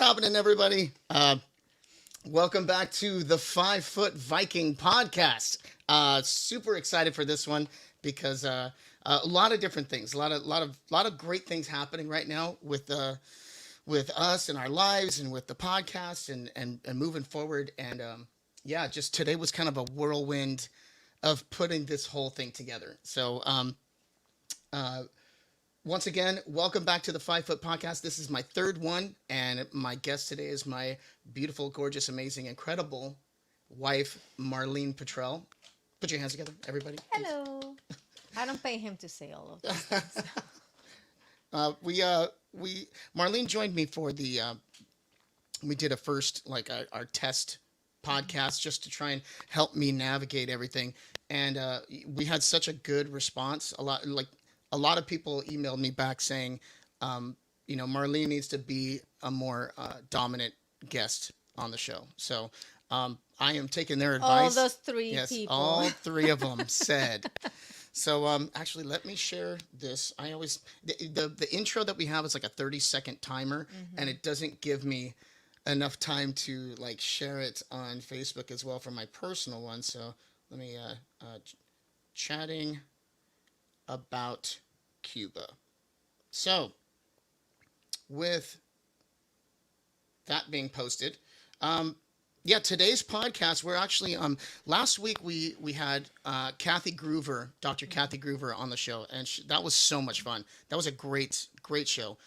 happening, everybody? Welcome back to the 5 Foot Viking podcast. Super excited for this one because a lot of different things, a lot of great things happening right now with us and our lives and with the podcast and moving forward. And yeah, just today was kind of a whirlwind of putting this whole thing together. So uh, once again, welcome back to the 5 Foot Podcast. This is my third one, and my guest today is my beautiful, gorgeous, amazing, incredible wife, Marlene Petrell. Put your hands together, everybody. Please. Hello. I don't pay him to say all of those things. We Marlene joined me for the we did a first like our test podcast just to try and help me navigate everything, and we had such a good response. A lot of people emailed me back saying, Marlene needs to be a more dominant guest on the show. So I am taking their All advice. those three Yes, people. all three of them said. So actually, let me share this. I always the intro that we have is like a 30-second timer, and it doesn't give me enough time to like share it on Facebook as well for my personal one. So let me chatting about Cuba. So with that being posted, yeah, today's podcast, we're actually last week we had Kathy Gruver, Dr. Kathy Gruver on the show, and that was so much fun. That was a great show.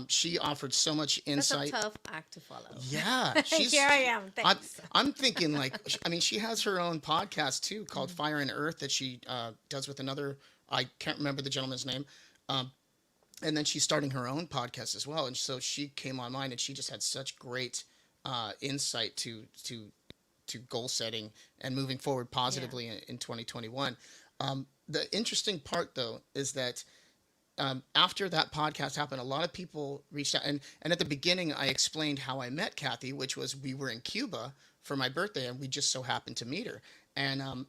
She offered so much That's a insight. tough act to follow. Yeah, she's Here I am. I'm, Thanks. I'm thinking like I mean she has her own podcast too called Fire and Earth that she does with another, I can't remember the gentleman's name. Um, and then she's starting her own podcast as well, and so she came on mine and she just had such great insight to goal setting and moving forward positively in 2021. The interesting part though is that after that podcast happened, a lot of people reached out, and at the beginning I explained how I met Kathy, which was we were in Cuba for my birthday and we just so happened to meet her, and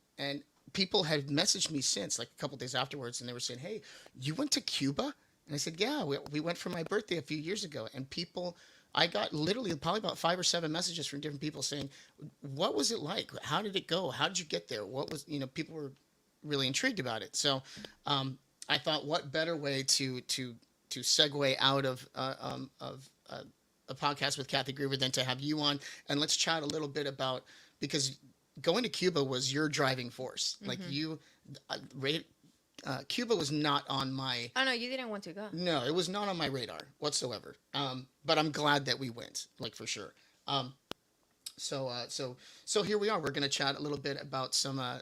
people had messaged me since, like a couple days afterwards, and they were saying, "Hey, you went to Cuba?" And I said, "Yeah, we went for my birthday a few years ago." And people, I got literally probably about 5 or 7 messages from different people saying, "What was it like? How did it go? How did you get there? What was, people were really intrigued about it." So I thought, what better way to segue out of a podcast with Kathy Gruver than to have you on, and let's chat a little bit about, because going to Cuba was your driving force. Like you, uh, Cuba was not on my. Oh, no, you didn't want to go. No, it was not on my radar whatsoever. But I'm glad that we went, like for sure. So here we are. We're gonna chat a little bit about some of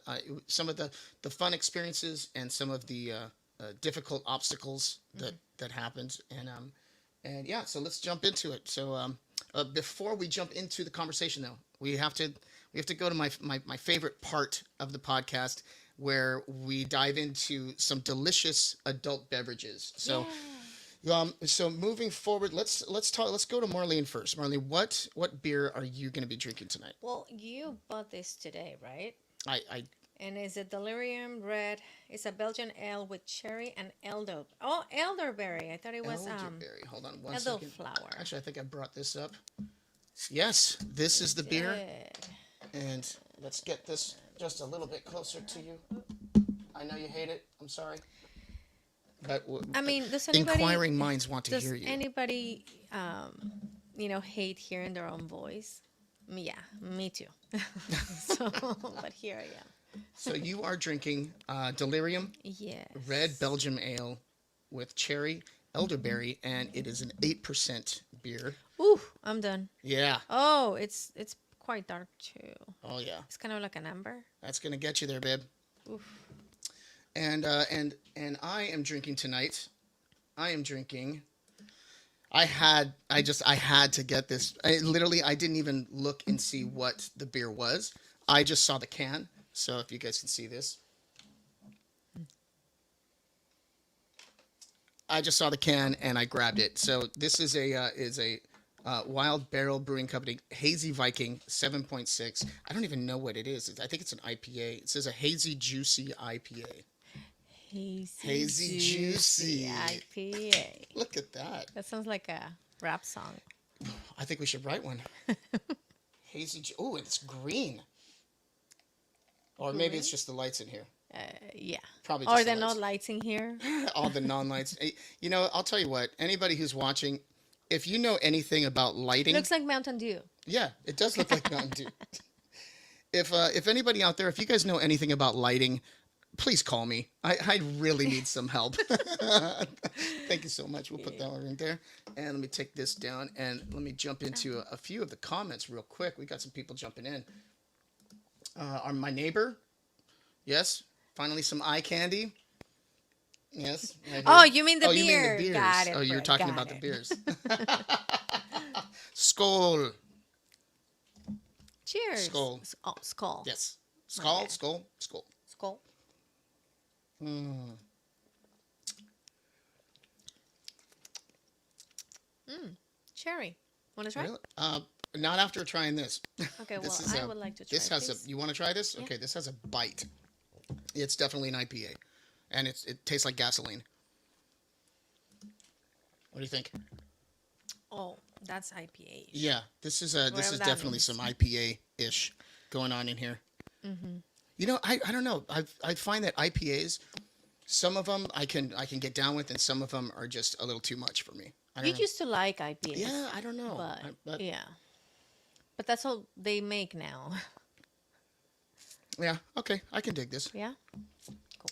the fun experiences and some of the difficult obstacles that happened, and yeah. So let's jump into it. So before we jump into the conversation, though, we have to go to my favorite part of the podcast, where we dive into some delicious adult beverages. So so moving forward, let's talk. Let's go to Marlene first. Marlene, what beer are you going to be drinking tonight? Well, you bought this today, right? I And it's a Delirium Red. It's a Belgian ale with cherry and elderberry. I thought it was elderberry. Hold on one second. elderflower. Actually, I think I brought this up. Yes, this is the beer, Yeah. and let's get this just a little bit closer to you. I know you hate it. I'm sorry, but I mean, does anybody inquiring minds want to does hear you. anybody hate hearing their own voice? Yeah, me too. So, but here I am. So you are drinking Delirium Yes. Red Belgium Ale with cherry, elderberry, and it is an 8% beer. Ooh, I'm done. Yeah. Oh, it's quite dark too. Oh yeah. It's kind of like an amber. That's gonna get you there, babe. Oof. And I am drinking tonight. I am drinking. I had to get this. I didn't even look and see what the beer was. I just saw the can. So if you guys can see this, I just saw the can and I grabbed it. So this is a Wild Barrel Brewing Company Hazy Viking 7.6. I don't even know what it is. I think it's an IPA. It says a hazy juicy IPA. Hazy Juicy IPA. Look at that. That sounds like a rap song. I think we should write one. Hazy. Oh, it's green. Or maybe it's Green? just the lights in here. Yeah. Probably Or just the there no lights. lights in here? All the non-lights. You know, I'll tell you what. Anybody who's watching, if you know anything about lighting, Looks like Mountain Dew. yeah, it does look like Mountain Dew. If anybody out there, if you guys know anything about lighting, please call me. I really need some help. Thank you so much. We'll put that one in there. And let me take this down and let me jump into a few of the comments real quick. We got some people jumping in. My neighbor, yes, finally some eye candy. Yes. Right Oh, here. you mean the You mean the beer. beers. Got it, Oh, you're Fred. talking Got about the it. beers. Skull. Cheers. Skull. Oh, skull. Yes. My Skull, bad. skull, skull. Skull. Mm. Cherry. Want to try? Really? Not after trying this. Okay, well, This is I would like to try this has this. a. You want to try this? Yeah. Okay, this has a bite. It's definitely an IPA, and it tastes like gasoline. What do you think? Oh, that's IPA. Yeah, this is Whatever that definitely means. some IPA ish going on in here. Mm-hmm. You know, I don't know. I find that IPAs, some of them I can get down with, and some of them are just a little too much for me. I don't You know. used to like IPAs. Yeah, I don't know. But yeah. But that's all they make now. Yeah, okay, I can dig this. Yeah.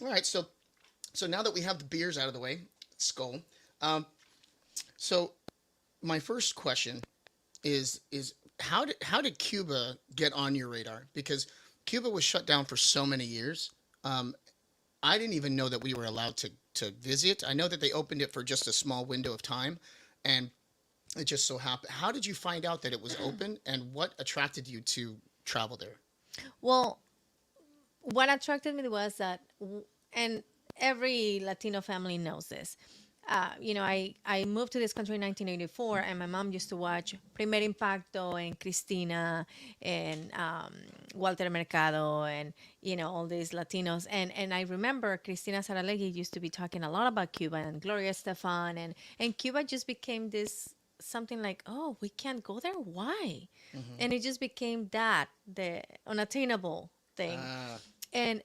All right, so now that we have the beers out of the way, skull. So my first question is how did Cuba get on your radar? Because Cuba was shut down for so many years. I didn't even know that we were allowed to visit. I know that they opened it for just a small window of time, and it just so happened. How did you find out that it was open, and what attracted you to travel there? Well, what attracted me was that, and every Latino family knows this. I moved to this country in 1984, and my mom used to watch Primer Impacto and Cristina and Walter Mercado and all these Latinos. And I remember Cristina Saralegui used to be talking a lot about Cuba and Gloria Estefan, and Cuba just became this something like, oh, we can't go there. Why? And it just became the unattainable thing. Uh, And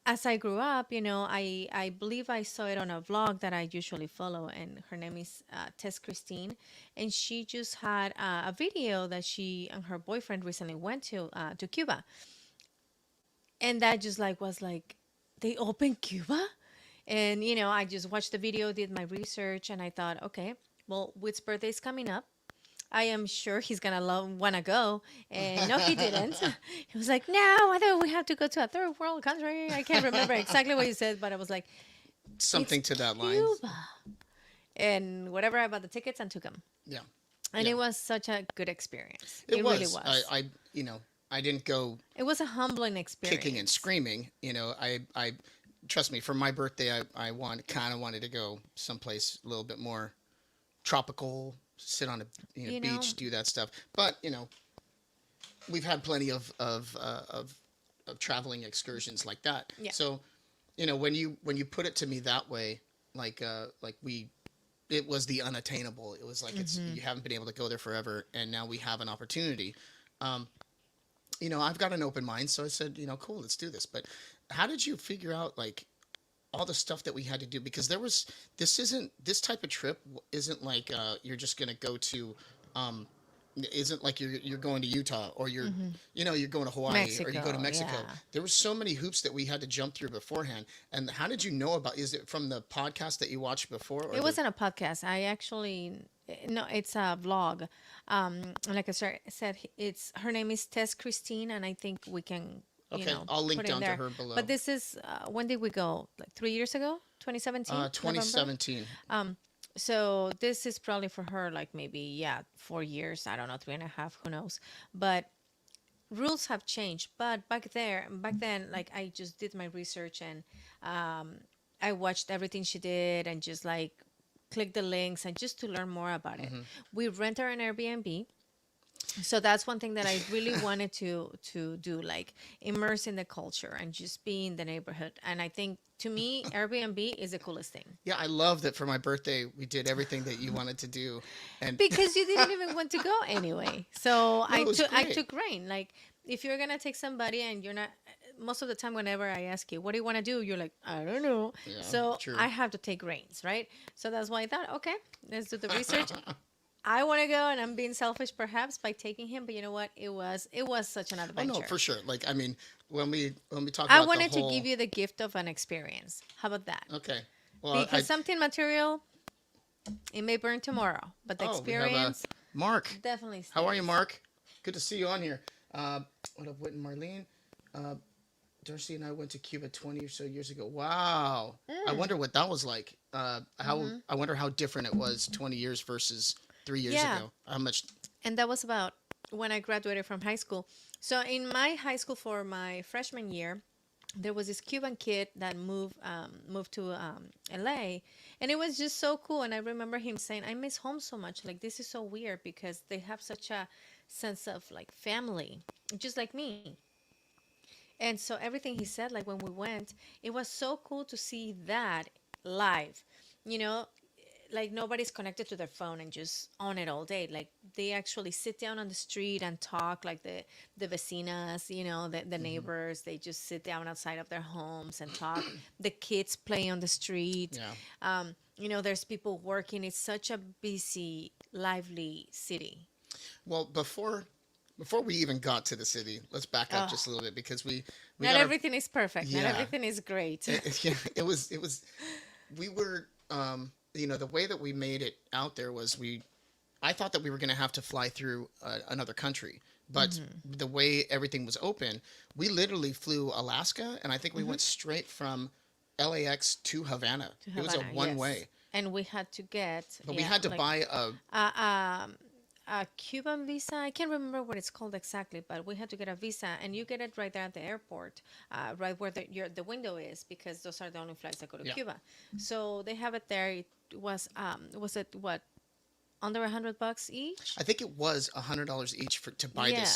as I grew up, I believe I saw it on a vlog that I usually follow, and her name is Tess Christine, and she just had a video that she and her boyfriend recently went to Cuba, and that just was like, they opened Cuba, and I just watched the video, did my research, and I thought, okay, well, Whit's birthday is coming up. I am sure he's gonna wanna go, and no, he didn't. He was like, "No, I thought we have to go to a third world country." I can't remember exactly what he said, but I was like, something "It's to that line. Cuba," and whatever. I bought the tickets and took them, Yeah. and Yeah. it was such a good experience. It was. Really was. I didn't go It was a humbling experience. kicking and screaming. I trust me. For my birthday, I kind of wanted to go someplace a little bit more tropical, sit on a beach, do that stuff. But we've had plenty of traveling excursions like that. Yeah. So, when you put it to me that way, it was the unattainable. It was like you haven't been able to go there forever, and now we have an opportunity. I've got an open mind, so I said, cool, let's do this. But how did you figure out all the stuff that we had to do? Because this type of trip isn't like you're just gonna go to, isn't like you're going to Utah, or you're going to Hawaii, or you go to Mexico. Yeah. There were so many hoops that we had to jump through beforehand. And how did you know about? Is it from the podcast that you watched before? Or It wasn't a podcast. I actually no, it's a vlog. Like I said, her name is Tess Christine, and I think we can. Okay, I'll link put it down to there. her below. But this is when did we go? Like 3 years ago, 2017. 2017. So this is probably for her, like maybe 4 years. I don't know, 3.5. Who knows? But rules have changed. But back then, like I just did my research, and I watched everything she did, and just click the links, and just to learn more about it. We rented an Airbnb. So that's one thing that I really wanted to do, like immerse in the culture and just be in the neighborhood. And I think to me, Airbnb is the coolest thing Yeah, I love that for my birthday we did everything that you wanted to do, and because you didn't even want to go anyway. So no, it was I great. took rain. Like if you're gonna take somebody and you're not, most of the time whenever I ask you what do you want to do, you're like I don't know. Yeah, So true. I have to take rains, right? So that's why I thought, okay, let's do the research. I want to go, and I'm being selfish perhaps by taking him, but you know what? It was such an Oh no, adventure. for sure. Like I mean, when we talk I about the wanted to give whole, you the gift of an experience. How about that? okay, well, Because something material, it may burn tomorrow, but the we have a experience Mark. definitely How are you, stays. Mark? Good to see you on here. What up, Whit and Marlene? Uh, Darcy and I went to Cuba 20 or so years ago. Wow. I Mm, wonder what that was like. How hmm I wonder how different it was 20 years versus 3 years Yeah, ago. How much? and that was about when I graduated from high school. So in my high school for my freshman year, there was this Cuban kid that moved to LA, and it was just so cool. And I remember him saying, "I miss home so much. Like this is so weird because they have such a sense of like family, just like me." And so everything he said, like when we went, it was so cool to see that live. You know, like nobody's connected to their phone and just on it all day. Like they actually sit down on the street and talk, like the vecinas, the Hmm. neighbors. They just sit down outside of their homes and talk. The kids play on the street. Yeah. There's people working. It's such a busy, lively city. Well, before we even got to the city, let's back up Oh, just a little bit because we not got our everything is perfect. Not yeah. everything is great. Yeah, it was we were the way that we made it out there was we I thought that we were going to have to fly through another country, but Hmm. the way everything was open, we literally flew Alaska, and I think we Hmm. went straight from LAX to Havana. To It was a Havana, one yes. way, And we had to get, but we yeah, had to like buy a uh, um, a Cuban visa. I can't remember what it's called exactly, but we had to get a visa, and you get it right there at the airport, right where the window is, because those are the only flights that go to yeah. Cuba. So they have it there. It was it what, under $100 each? I think it was $100 each to buy Yeah,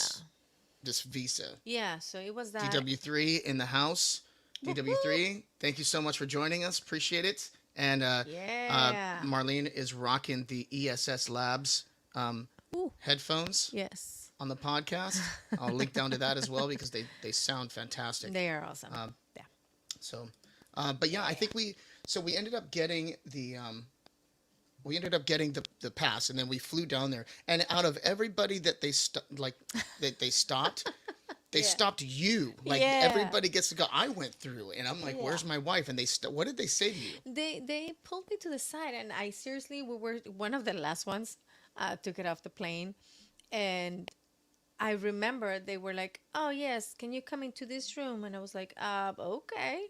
this visa. yeah. So it was that. DW3 in the house. Woohoo! DW3, thank you so much for joining us. Appreciate it. And Yeah. Marlene is rocking the ESS Labs um, Ooh, headphones yes. on the podcast. I'll link down to that as well because they sound fantastic. They are awesome. Um, Yeah. so, but yeah, I Yeah. think we ended up getting the pass, and then we flew down there. And out of everybody that they stopped, they Yeah. stopped you. Like Yeah. everybody gets to go. I went through, and I'm like, Yeah. "Where's my wife?" And what did they say to you? They pulled me to the side, and I seriously, we were one of the last ones, took it off the plane, and I remember they were like, "Oh yes, can you come into this room?" And I was like, okay."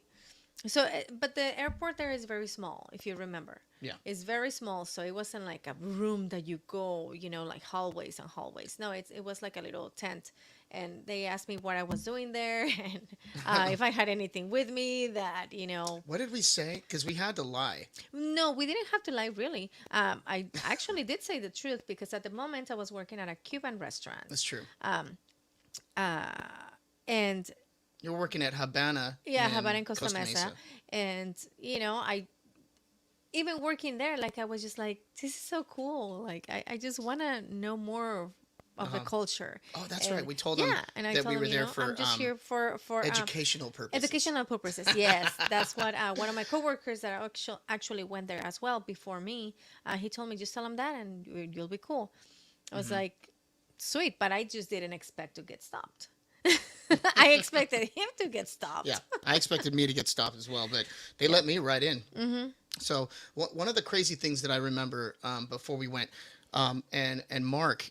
So, but the airport there is very small, if you remember. Yeah. It's very small, so it wasn't like a room that you go, like hallways and hallways. No, it was like a little tent, and they asked me what I was doing there, and if I had anything with me that. What did we say? Because we had to lie. No, we didn't have to lie, really. I actually did say the truth because at the moment I was working at a Cuban restaurant, That's true. um, uh, and You're working at Habana yeah, Havana in and Costa Costa Mesa, Mesa. and I even working there, like I was just like, this is so cool. Like I just want to know more of the Uh-huh. culture, Oh, that's right. and We told them yeah, and I that we told were them, there I'm for just here for educational purposes. educational purposes. Yes, that's what one of my coworkers that actually went there as well before me. He told me, just tell him that, and you'll be cool. I was Hmm. like, sweet, but I just didn't expect to get stopped. I expected him to get Yeah, stopped. I expected me to get stopped as well, but they let me right in. Mm-hmm. So one of the crazy things that I remember before we went, and Mark,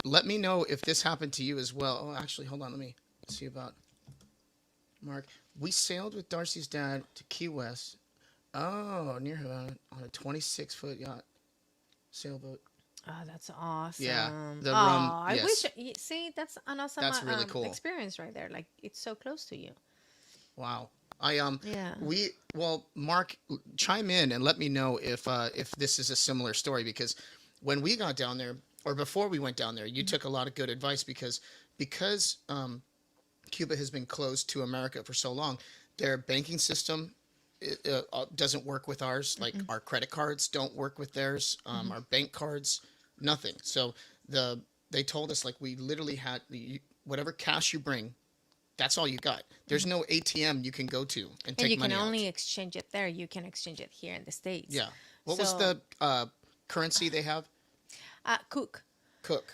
let me know if this happened to you as well. Oh, actually, hold on, let me see about Mark. We sailed with Darcy's dad to Key West. Oh, near Havana on a 26-foot yacht sailboat. Oh, that's awesome. Yeah, Oh, the rum. I wish. Yes, See, that's an awesome that's really cool. experience right there. Like it's so close to you. Wow. I Yeah. Mark, chime in and let me know if this is a similar story because when we got down there, or before we went down there, you took a lot of good advice because Cuba has been closed to America for so long. Their banking system doesn't work with ours. Like our credit cards don't work with theirs. Our bank cards, nothing. So they told us like we literally had whatever cash you bring, that's all you got. There's no ATM you can go to and take And you money can out. only exchange it there. You can exchange it here in the States. Yeah. What was the currency they have? Cook. Cook.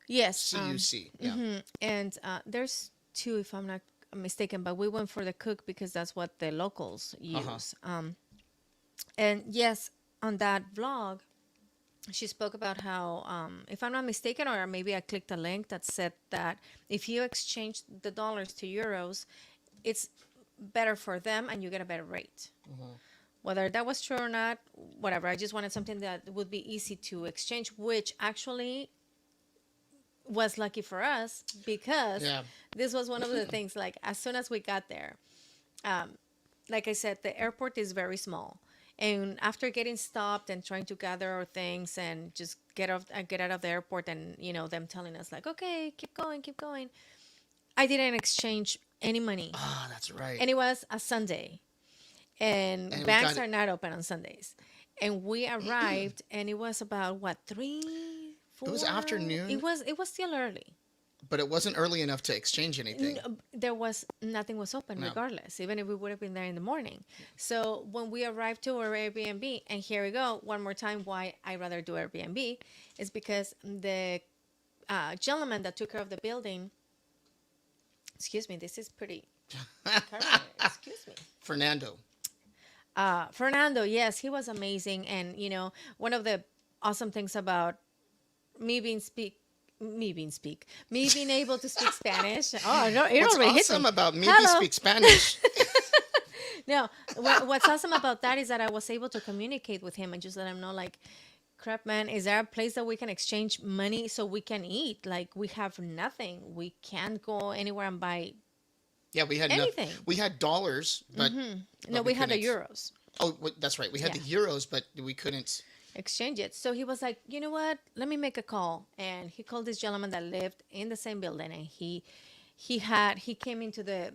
Yes. CUC. Yeah. And there's two, if I'm not mistaken, but we went for the Cook because that's what the locals use. And yes, on that vlog, she spoke about how, if I'm not mistaken, or maybe I clicked a link that said that if you exchange the dollars to euros, it's better for them and you get a better rate. Whether that was true or not, whatever. I just wanted something that would be easy to exchange, which actually was lucky for us because this was one of the things, like as soon as we got there, like I said, the airport is very small. And after getting stopped and trying to gather our things and just get out of the airport and, them telling us like, okay, keep going. I didn't exchange any money. Ah, that's right. And it was a Sunday. And banks are not open on Sundays. And we arrived and it was about 3, 4. It was afternoon. It was still early. But it wasn't early enough to exchange anything. Nothing was open regardless, even if we would have been there in the morning. So when we arrived to our Airbnb, and here we go, one more time why I rather do Airbnb, is because the gentleman that took care of the building, excuse me, this is pretty excuse me. Fernando, yes, he was amazing. And, one of the awesome things about me being able to speak Spanish. Oh, no, what's awesome about me being speak Spanish? No, what's awesome about that is that I was able to communicate with him and just let him know, like, crap, man, is there a place that we can exchange money so we can eat? Like, we have nothing. We can't go anywhere and buy we had anything. We had dollars, but no, we had the euros. Oh, that's right. We had the euros, but we couldn't exchange it. So he was like, you know what? Let me make a call. And he called this gentleman that lived in the same building, and he came into the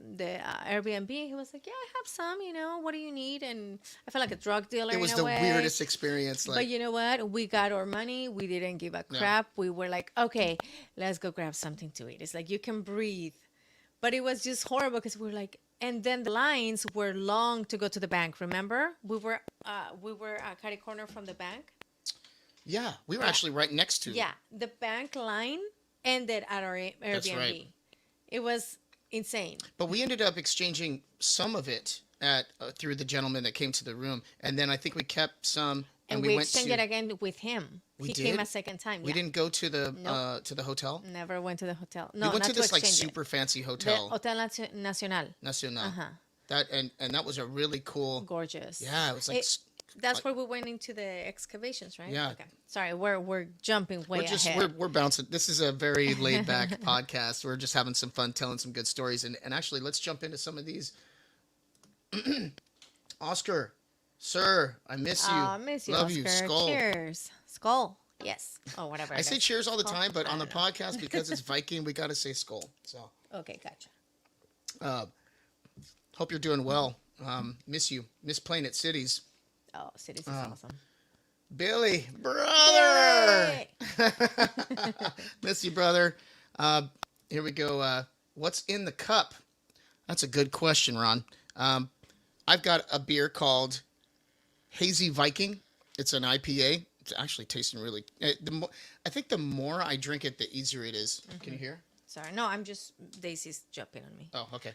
Airbnb. He was like, yeah, I have some, what do you need? And I felt like a drug dealer. It was the weirdest experience. But you know what? We got our money. We didn't give a crap. We were like, okay, let's go grab something to eat. It's like, you can breathe. But it was just horrible because we were like, and then the lines were long to go to the bank. Remember, we were catty corner from the bank. Yeah, we were actually right next to. Yeah, the bank line ended at our Airbnb. That's right. It was insane. But we ended up exchanging some of it through the gentleman that came to the room, and then I think we kept some. And we exchanged it again with him. He came a second time. We didn't go to the hotel. Never went to the hotel. No, we went not to this like exchange super fancy hotel. The Hotel Nacional. Nacional. That and that was a really cool. Gorgeous. Yeah, it was like. That's where we went into the excavations, right? Yeah. Okay. Sorry, we're jumping way ahead. We're bouncing. This is a very laid back podcast. We're just having some fun, telling some good stories, and actually, let's jump into some of these. Oscar, sir, I miss you. I miss you, Love Oscar. you. Skull. Cheers. Skull. Yes. Oh, whatever. I say cheers all the time, but on the podcast, because it's Viking, we got to say skull. So. Okay, gotcha. Hope you're doing well. Miss you. Miss playing at Cities. Oh, Cities is awesome. Billy, brother. Miss you, brother. Here we go. What's in the cup? That's a good question, Ron. I've got a beer called Hazy Viking. It's an IPA. It's actually tasting really. I think the more I drink it, the easier it is. Can you hear? Sorry, no, I'm just Daisy's jumping on me. Oh, okay.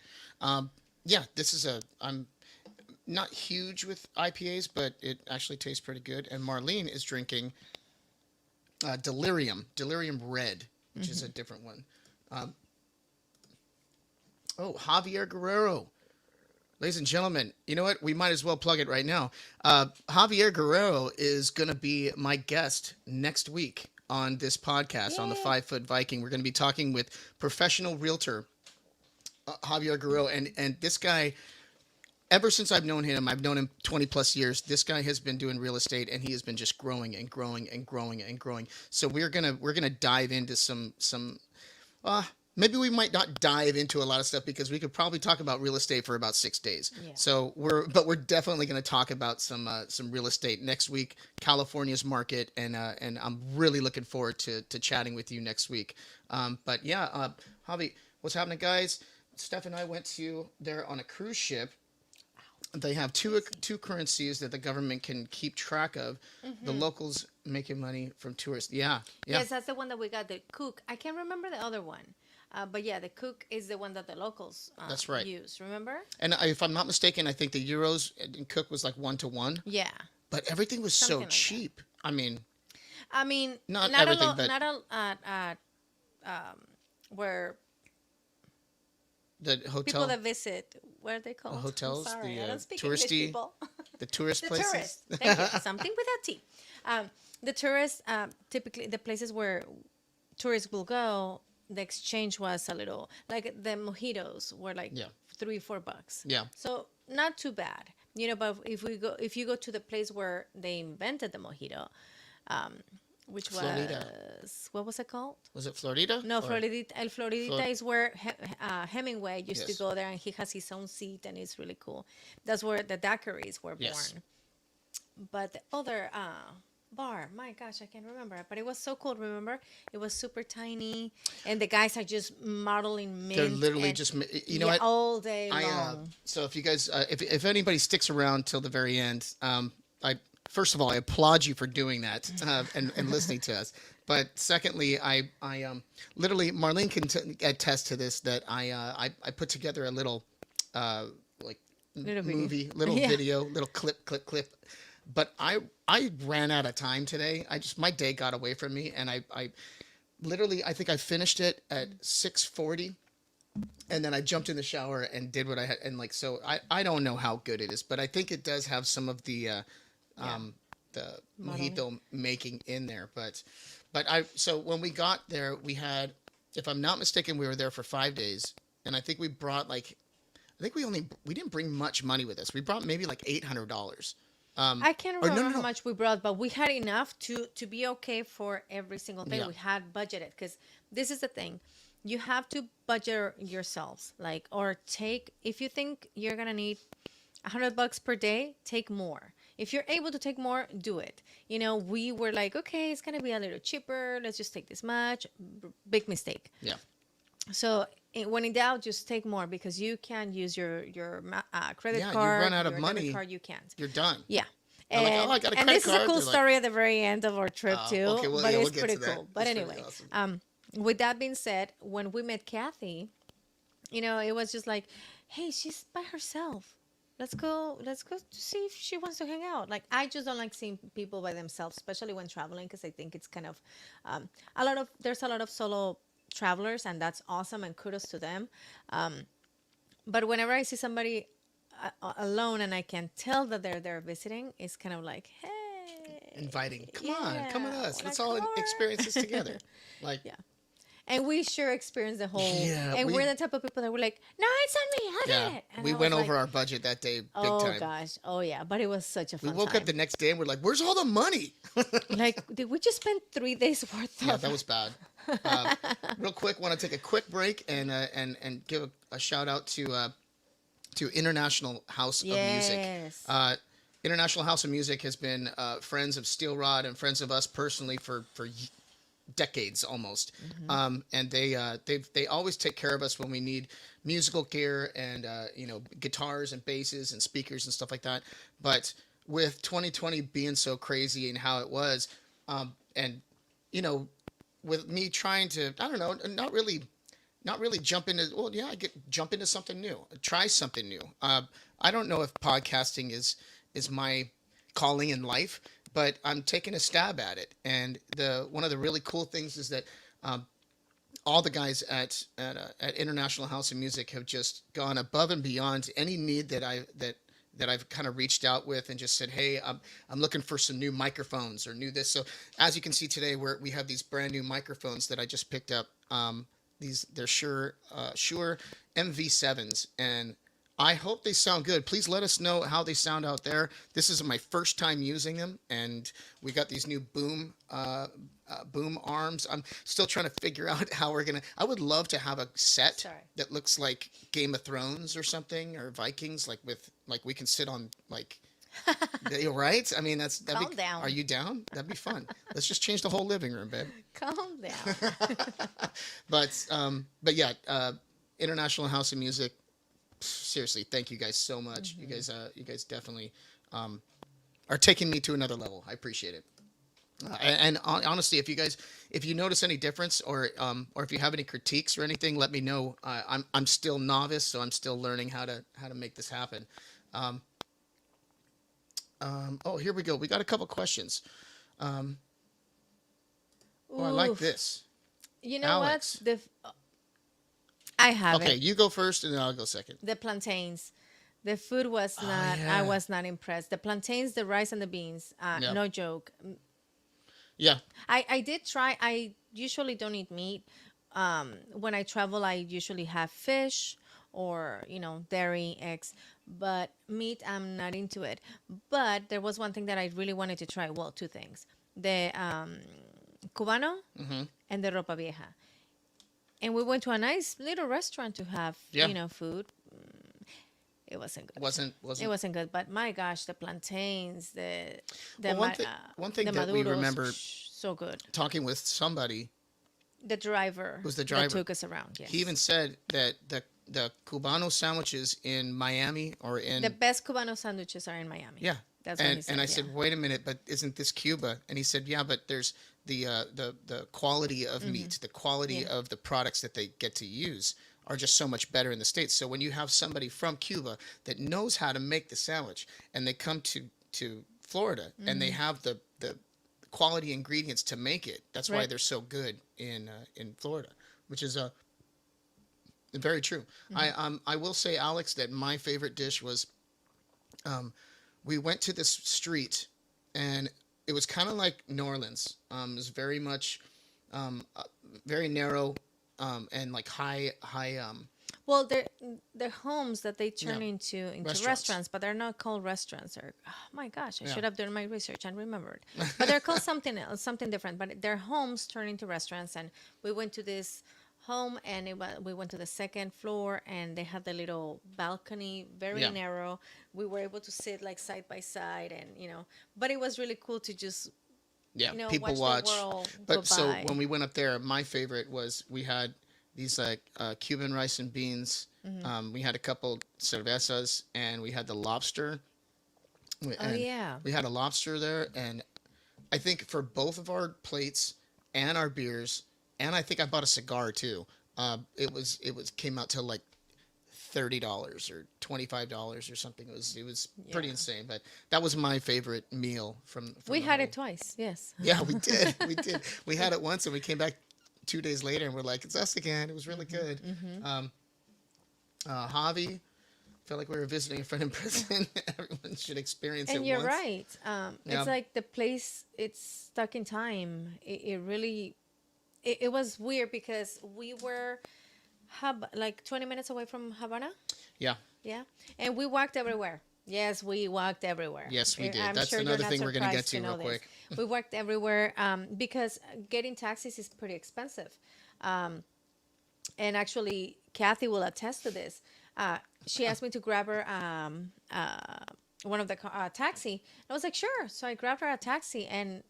Yeah, this is I'm not huge with IPAs, but it actually tastes pretty good. And Marlene is drinking Delirium Red, which is a different one. Javier Guerrero. Ladies and gentlemen, you know what? We might as well plug it right now. Javier Guerrero is going to be my guest next week on this podcast, on the 5 Foot Viking. We're going to be talking with professional realtor Javier Guerrero. And this guy, ever since I've known him 20 plus years. This guy has been doing real estate, and he has been just growing and growing and growing and growing. So we're gonna dive into some. Uh, Maybe we might not dive into a lot of stuff because we could probably talk about real estate for about 6 days. Yeah. So we're definitely going to talk about some real estate next week, California's market, and I'm really looking forward to chatting with you next week. But yeah, Javi, what's happening, guys? Steph and I went to there on a cruise ship. They have two currencies that the government can keep track of. The locals making money from tourists. Yeah, yeah. Yes, that's the one that we got. The cook. I can't remember the other one. But yeah, the cook is the one that the locals That's right. use. Remember? And if I'm not mistaken, I think the euros and cook was like 1-to-1. Yeah. But everything was Something so like that. cheap. I mean, Not not everything, a lot, but not at where the people hotel, that visit, what are they called? I'm hotels, sorry, the I don't speak English, touristy, people. the tourist The places. tourists. Thank you. Something without T. The tourists, typically the places where tourists will go, the exchange was a little like the mojitos were like Yeah. $3-4. Yeah. So not too bad, but if you go to the place where they invented the mojito, um, which Florida. was what was it called? Was it Florida? No, Or- Floridita. El Floridita is where Hemingway used to Yes. go there, and he has his own seat, and it's really cool. That's where the daiquiris were born. Yes. But the other bar, my gosh, I can't remember. But it was so cool. Remember, it was super tiny, and the guys are just modeling mint. They're literally and- just, you know what? all day I long. so if you guys if anybody sticks around till the very end, I first of all I applaud you for doing that and listening to us. But secondly, I literally Marlene can attest to this that I put together a little like Little video. movie, little Yeah. video, little clip. But I ran out of time today. My day got away from me, and I literally I think I finished it at 6:40. And then I jumped in the shower and did what I had, and like so I don't know how good it is, but I think it does have some of the Modeling. mojito making in there. But so when we got there, we had, if I'm not mistaken, we were there for 5 days, and I think we brought we didn't bring much money with us. We brought maybe like $800. I can't or remember no, how no. much we brought, but we had enough to be okay for every single thing. Yeah. We had budgeted because this is the thing. You have to budget yourselves, like, or take, if you think you're going to need $100 per day, take more. If you're able to take more, do it. We were like, okay, it's going to be a little cheaper. Let's just take this much. Big mistake. Yeah. So when in doubt, just take more because you can use your credit Yeah, you card. run out of your money. debit card, you can't. You're done. Yeah. I'm like, And, oh, I got a and credit this is a card. cool They're like, story at the very end of our trip too. okay, well, but yeah, we'll it's get pretty to that. cool. But It's pretty anyway, awesome. with that being said, when we met Kathy, it was just like, hey, she's by herself. Let's go to see if she wants to hang out. Like, I just don't like seeing people by themselves, especially when traveling, because I think it's kind of there's a lot of solo travelers, and that's awesome, and kudos to them. But whenever I see somebody alone and I can tell that they're there visiting, it's kind of like, hey, Inviting. Come on, come with yeah, us. Let's like, all come on. experience this together. Like, Yeah. And we sure experienced the whole. Yeah, and we- we're the type of people that were like, no, it's on me. I'll yeah, get it. And we I went was over like, our budget that day, big oh time. gosh, oh yeah, but it was such a We fun woke time. up the next day and we're like, "Where's all the money?" Like, did we just spend 3 days worth Yeah, of? that was bad. Real quick, want to take a quick break and give a shout out to International House of Music. Yes. International House of Music has been friends of Steel Rod and friends of us personally for decades almost. And they always take care of us when we need musical gear and guitars and basses and speakers and stuff like that. But with 2020 being so crazy and how it was, and with me trying to, I don't know, not really jump into, well, yeah, jump into something new, try something new. I don't know if podcasting is my calling in life, but I'm taking a stab at it. And one of the really cool things is that all the guys at International House of Music have just gone above and beyond any need that I've kind of reached out with and just said, hey, I'm looking for some new microphones or new this. So as you can see today, we have these brand new microphones that I just picked up. They're Shure MV7s, and I hope they sound good. Please let us know how they sound out there. This is my first time using them, and we got these new boom arms. I'm still trying to figure out how we're gonna. I would love to have a set Sorry. that looks like Game of Thrones or something, or Vikings, like with like we can sit on like. You're right. I mean, that'd Calm be. Are down. you down? That'd be fun. Let's just change the whole living room, babe. Calm down. But yeah, International House of Music. Seriously, thank you guys so much. You guys definitely are taking me to another level. I appreciate it. Honestly, if you notice any difference, or if you have any critiques or anything, let me know. I'm still novice, so I'm still learning how to make this happen. Um, oh, here we go. We got a couple questions. Um, oh, I like Oof. this, You know what? Alex. I have Okay, it. you go first, and then I'll go second. The plantains. The food was Oh not. I yeah, was not impressed. The plantains, the rice, and the beans. yeah, No joke. yeah, I did try. I usually don't eat meat. When I travel, I usually have fish or dairy, eggs. But meat, I'm not into it. But there was one thing that I really wanted to try. Well, two things: the cubano hmm, and the ropa vieja. And we went to a nice little restaurant to have yeah. food. It wasn't good. It Wasn't wasn't good. But my gosh, the plantains, the well. ma- One thing the that we maduros, remember so good. talking with somebody The driver who's the that driver. took us around. He even Yes, said that the Cubano sandwiches in Miami or the in best Cubano sandwiches are in Miami. yeah, That's what he and said. I Yeah, said, wait a minute, but isn't this Cuba? And he said, yeah, but there's the quality of meat, the quality yeah, of the products that they get to use are just so much better in the States. So when you have somebody from Cuba that knows how to make the sandwich and they come to Florida and they have the quality ingredients to make it, that's why right. they're so good in Florida, which is very true. I will say, Alex, that my favorite dish was um, we went to this street, and it was kind of like New Orleans. It was very much very narrow, and like high Well, they're homes that they yeah, turn into restaurants. restaurants, but they're not called restaurants. Or oh my gosh, I Yeah. should have done my research and remembered. But they're called something else, something different. But their homes turn into restaurants, and we went to this home, and we went to the second floor, and they had the little balcony, very Yeah. narrow. We were able to sit like side by side, and but it was really cool to just Yeah, people watch the watch. world go But so by. when we went up there, my favorite was we had these like Cuban rice and beans. We had a couple cervezas, and we had the lobster. Oh And yeah. we had a lobster there, and I think for both of our plates and our beers, and I think I bought a cigar too. It was came out to like $30 or $25 or something. It was pretty Yeah. insane. But that was my favorite meal from We the had whole. it twice. Yes. Yeah, we did. We did. We had it once, and we came back 2 days later, and we're like, it's us again. It was really good. Um, Javi, felt like we were visiting a friend in prison. Everyone should experience it And you're once. right. Yeah, It's like the place, it's stuck in time. It really, it was weird because we were like 20 minutes away from Havana. yeah, Yeah. And we walked everywhere. Yes, we walked everywhere. yes, we did. I'm That's sure you're another not thing we're gonna get surprised to to real know this. quick. We walked everywhere because getting taxis is pretty expensive. Um, and actually, Kathy will attest to this. She asked me to grab her one of the taxi. I was like, sure. So I grabbed her a taxi, and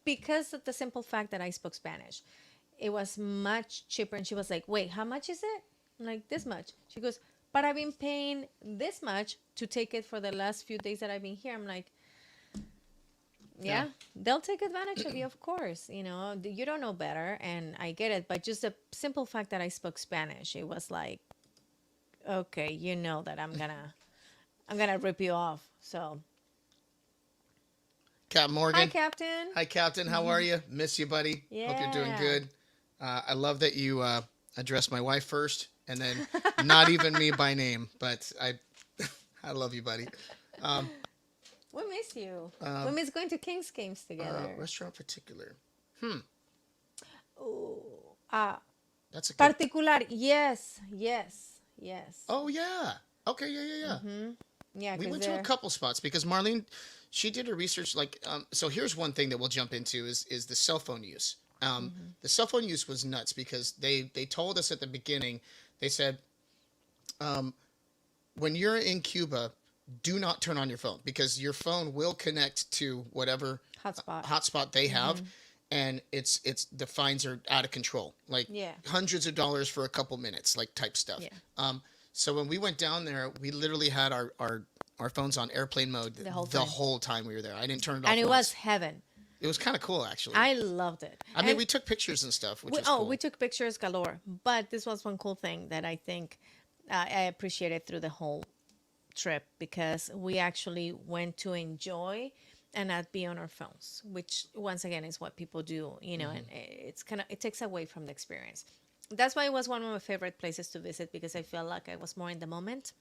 because of the simple fact that I spoke Spanish, it was much cheaper. And she was like, wait, how much is it? I'm like, this much. She goes, but I've been paying this much to take it for the last few days that I've been here. I'm like, Yeah, yeah, they'll take advantage of you, of course. You don't know better, and I get it. But just the simple fact that I spoke Spanish, it was like, okay, you know that I'm gonna rip you off. So, Cap hi, Morgan. Captain. Hi, Captain. How are you? Miss you, buddy. Hope you're doing Yeah. good. I love that you addressed my wife first, and then not even me by name, but I love you, buddy. Um, We miss you. We um, miss going to Kings games together. restaurant particular. Hmm, Oh, that's a good. particular. Yes, yes, yes. Oh yeah. Okay, yeah, yeah, yeah. Yeah, We because went to a they're couple spots because Marlene, she did her research. Like, so here's one thing that we'll jump into is the cell phone use. The cell phone use was nuts because they told us at the beginning. They said, when you're in Cuba, do not turn on your phone because your phone will connect to whatever hotspot. hotspot they have, and it's the fines are out of control, like Yeah. hundreds of dollars for a couple minutes, like type stuff. Yeah. So when we went down there, we literally had our phones on airplane mode The whole whole time. time we were there. I didn't turn it off And it was once. heaven. It was kind of cool, actually. I loved it. I mean, And we took pictures and stuff, which we, was oh, cool. we took pictures galore. But this was one cool thing that I think I appreciated through the whole trip because we actually went to enjoy and not be on our phones, which once again is what people do, and it's kind of, it takes away from the experience. That's why it was one of my favorite places to visit because I felt like I was more in the moment.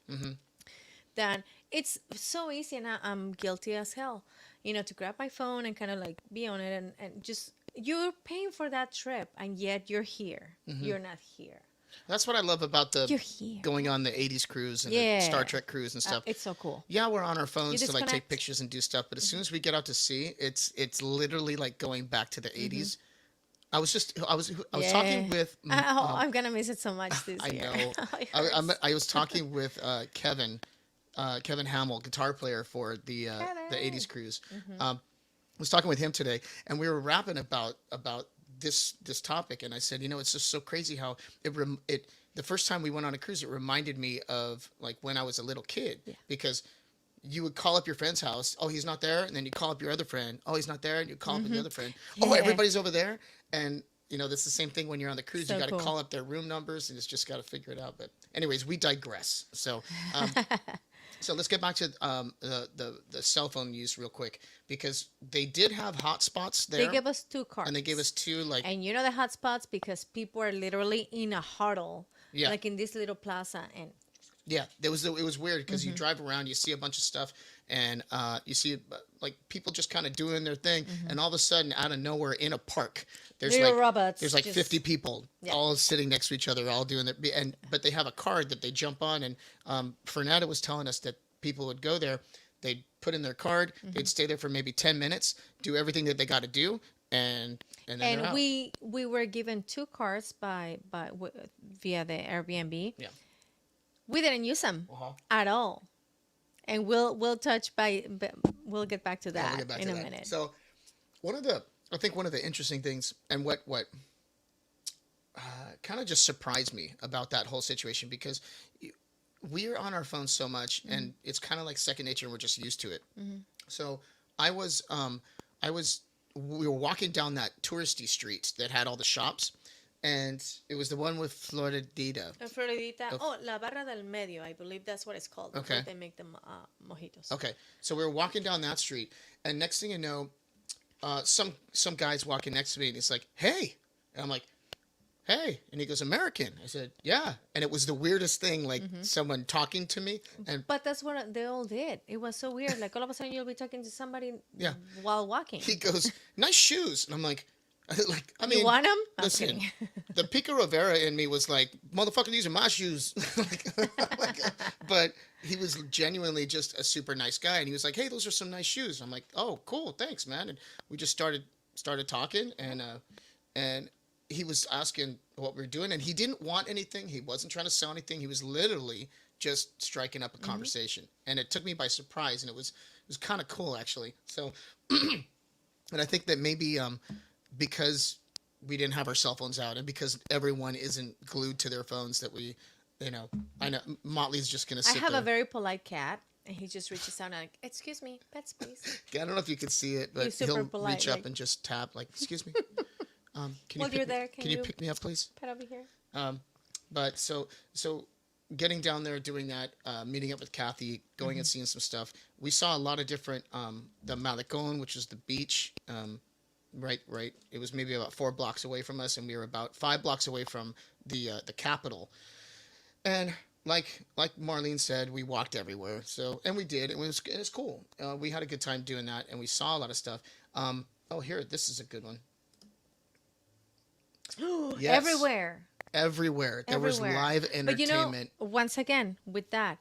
Then it's so easy, and I'm guilty as hell, to grab my phone and kind of like be on it, and just you're paying for that trip, and yet you're here. You're not here. That's what I love about You're here. going on the '80s cruise and the Yeah. Star Trek cruise and stuff. It's so cool. Yeah, we're on our phones You to like take disconnect. pictures and do stuff, but as soon as we get out to sea, it's literally like going back to the '80s. I was talking Yeah. with Oh, I'm gonna miss it so much this I year. know. It I hurts. I was talking with Kevin Hamill, guitar player for the Kevin. '80s cruise. I was talking with him today, and we were rapping about this topic, and I said, it's just so crazy how it the first time we went on a cruise, it reminded me of like when I was a little kid because you would call up your friend's house. Oh, he's not there. And then you call up your other friend. Oh, he's not there. And you call up the other friend. Oh, Yeah. everybody's over there. And, that's the same thing when you're on the cruise. So You got to cool. call up their room numbers and it's just got to figure it out. But anyways, we digress. So, so let's get back to the cell phone use real quick because they did have hotspots there. They gave us 2 cards. And they gave us 2 like, And the hotspots because people are literally in a huddle, Yeah. like in this little plaza, and yeah, it was weird because you drive around, you see a bunch of stuff, and you see like people just kind of doing their thing, and all of a sudden, out of nowhere, in a park, there's little like robots. there's like just- 50 people Yeah. all sitting next to each other, all doing their but they have a card that they jump on, and Fernanda was telling us that people would go there, they'd put in their card, they'd stay there for maybe 10 minutes, do everything that they got to do, and then they're And out. we were given 2 cards via the Airbnb. Yeah. We didn't use them Uh-huh. at all, and we'll we'll get back to Yeah, that we'll get back in to a that. minute. So, I think one of the interesting things, and what kind of just surprised me about that whole situation, because we're on our phones so much, and it's kind of like second nature, and we're just used to it. So we were walking down that touristy street that had all the shops, and it was the one with Floridita. En Floridita, Oh. La Barra del Medio, I believe that's what it's called. Okay. Where they make the mojitos. Okay, so we were walking down that street, and next thing you know, some guy's walking next to me, and he's like, "Hey," and I'm like, "Hey," and he goes, "American." I said, "Yeah," and it was the weirdest thing, like someone talking to me, and But that's what they all did. It was so weird. Like all of a sudden you'll be talking to somebody Yeah. while walking. he goes, "Nice shoes," and I'm like, I You mean, want them? I'm listen, kidding. the Pico Rivera in me was like, "Motherfucker, these are my shoes," but he was genuinely just a super nice guy, and he was like, "Hey, those are some nice shoes." I'm like, "Oh, cool, thanks, man," and we just started talking, and he was asking what we were doing, and he didn't want anything. He wasn't trying to sell anything. He was literally just striking up a conversation, and it took me by surprise, and it was kind of cool actually. So, and I think that maybe because we didn't have our cell phones out, and because everyone isn't glued to their phones, that I know Motley's just gonna I sit have there. a very polite cat, and he just reaches out and like, "Excuse me, pets, please." I don't know if you can see it, but He's super he'll polite, reach up like- and just tap, like, "Excuse me, can While you you're pick, there, can can you you- pick me up, please?" Pet over here. But so getting down there, doing that, meeting up with Kathy, going and seeing some stuff. We saw a lot of different the Malecon, which is the beach. Right. It was maybe about 4 blocks away from us, and we were about 5 blocks away from the capital. And like Marlene said, we walked everywhere. So, and we did. It was cool. We had a good time doing that, and we saw a lot of stuff. Oh, here, this is a good one. Yes. Everywhere. Everywhere. There was Everywhere. live But entertainment. once again, with that,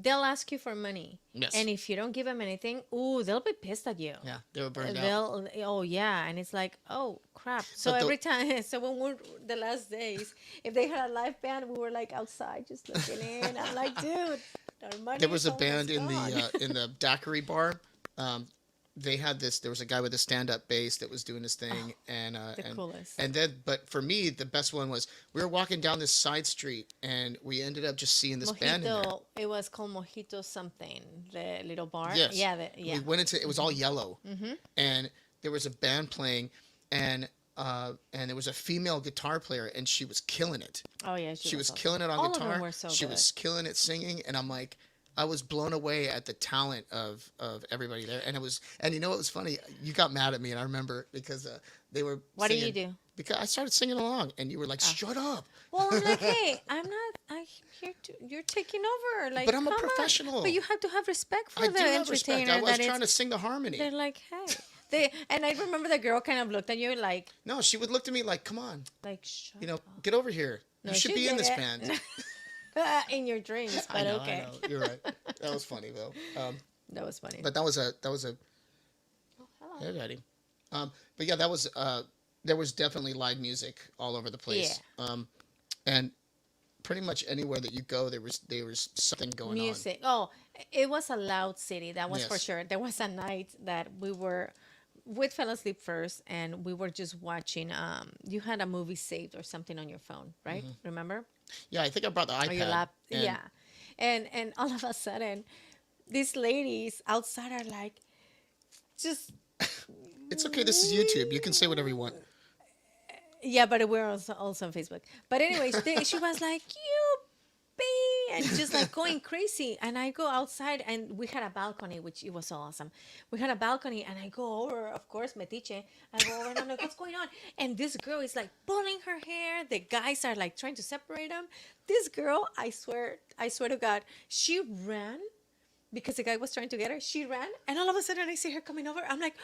they'll ask you for money. Yes. And if you don't give them anything, ooh, they'll be pissed at you. Yeah, they were burned out. Oh yeah, and it's like, oh crap. So But every time, so when we're the last days, if they had a live band, we were like outside just looking in. I'm like, dude, our money there was is a almost band in gone. the daiquiri bar. They had this. There was a guy with a stand-up bass that was doing his thing, The coolest. and then. But for me, the best one was we were walking down this side street, and we ended up just seeing this band in there. Mojito, it was called Mojito something, the little bar. Yes. Yeah, yeah. We went into it was all yellow, and there was a band playing, and there was a female guitar player, and she was killing it. Oh yeah, She was awesome. killing it on All of guitar. them were so She good. was killing it singing, and I'm like, I was blown away at the talent of everybody there. And it was, and you know what was funny? You got mad at me, and I remember because they were. What do singing, you do? Because I started singing along, and you were like, "Shut up!" Well, I'm like, hey, I'm not. I'm here to. You're taking over. Like, But I'm a come on. professional. But you have to have respect for I the do have respect. entertainer. I was that trying is, to sing the harmony. they're like, hey, and I remember the girl kind of looked at you like, No, she would look at me like, "Come on, shut you know, up. get over here. No, You should she be in did this it. band." In your dreams, but okay. I know. You're right. That was funny though. That was funny. But that was a Oh, hello. Hey, Daddy. But yeah, that was there was definitely live music all over the place. And pretty much anywhere that you go, there was something going Music. Oh, it was a loud city. That was for Yes. sure. There was a night that we'd fell asleep first, and we were just watching. You had a movie saved or something on your phone, right? Remember? on. Yeah, I think I brought the iPad. Or your lap. and Yeah. And all of a sudden, these ladies outside are like, just It's okay. This is YouTube. You can say whatever you want. yeah, but we're also on Facebook. But anyways, she was like, you be, and just like going crazy. And I go outside, and we had a balcony, which it was so awesome. We had a balcony, and I go over, of course, metiche. I go over, and I'm like, what's going on? And this girl is like pulling her hair. The guys are like trying to separate them. This girl, I swear to God, she ran because the guy was trying to get her. She ran, and all of a sudden I see her coming over. I'm like,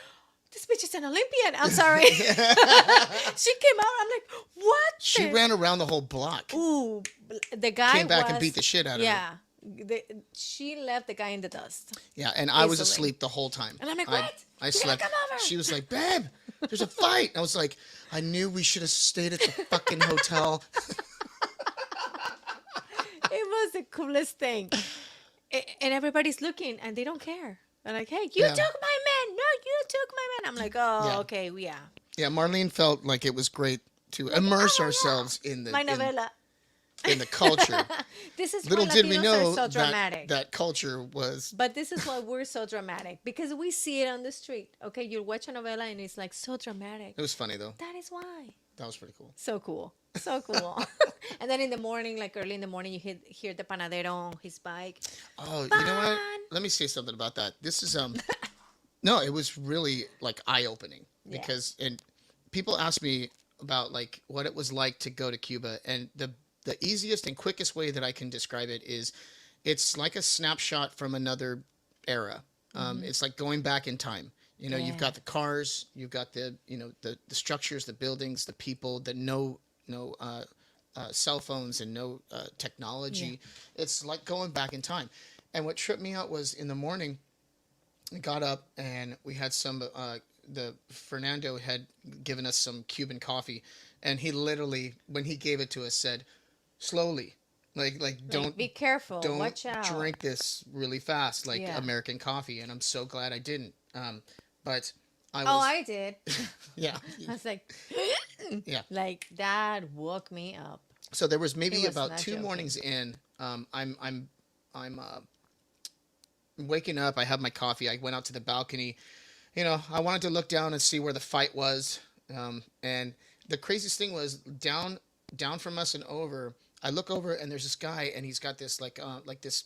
this bitch is an Olympian. I'm sorry. She came out. I'm like, what? She ran around the whole block. Ooh, the guy Came back and was- beat the shit out of her. Yeah, she left the guy in the dust. Yeah, and I was Easily. asleep the whole time. And I'm like, I what? I You gotta slept. come over. She was like, "Babe, there's a fight." And I was like, "I knew we should have stayed at the fucking hotel." It was the coolest thing. And everybody's looking, and they don't care. They're like, hey, you Yeah. took my man. No, you took my man. I'm like, oh, Yeah. okay, yeah. Yeah, Marlene felt like it was great to immerse ourselves in the My novela. in the culture. This is Little why did we Latinos know are so dramatic. that culture was. But this is why we're so dramatic, because we see it on the street. Okay, you watch a novela and it's like so dramatic. It was funny though. That is why. That was pretty cool. So cool. So cool. And then in the morning, like early in the morning, you hear the panadero on his bike. Oh, you know what? Fun. Let me say something about that. This is no, it was really like eye opening Yeah. because and people ask me about like what it was like to go to Cuba, and the easiest and quickest way that I can describe it is it's like a snapshot from another era. It's like going back in time. You know, you've Yeah. got the cars, you've got the the structures, the buildings, the people, the no cell phones and no technology. It's like going back in time. And what tripped me out was in the morning, I got up and we had some. The Fernando had given us some Cuban coffee, and he literally, when he gave it to us, said, "Slowly, like don't Be careful. don't Watch out. drink this really fast like Yeah. American coffee." And I'm so glad I didn't. But I was. Oh, I did. Yeah. I was like, Yeah. like that woke me up. So there was maybe was about not 2 joking. mornings in. I'm waking up. I have my coffee. I went out to the balcony. You know, I wanted to look down and see where the fight was. And the craziest thing was down from us and over. I look over and there's this guy and he's got this like this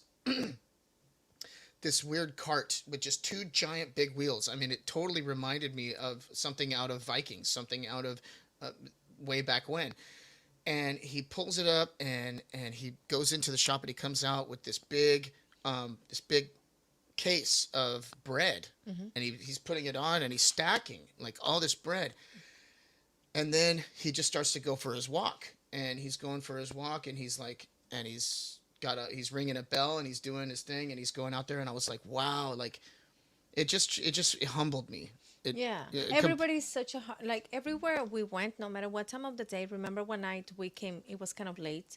this weird cart with just 2 giant big wheels. I mean, it totally reminded me of something out of Vikings, something out of way back when. And he pulls it up and he goes into the shop and he comes out with this big case of bread, and he's putting it on and he's stacking like all this bread. And then he just starts to go for his walk, and he's going for his walk, and he's like, and he's he's ringing a bell and he's doing his thing and he's going out there, and I was like, wow, like it humbled me. It, Yeah, it com- everybody's such a like everywhere we went, no matter what time of the day. Remember one night we came, it was kind of late,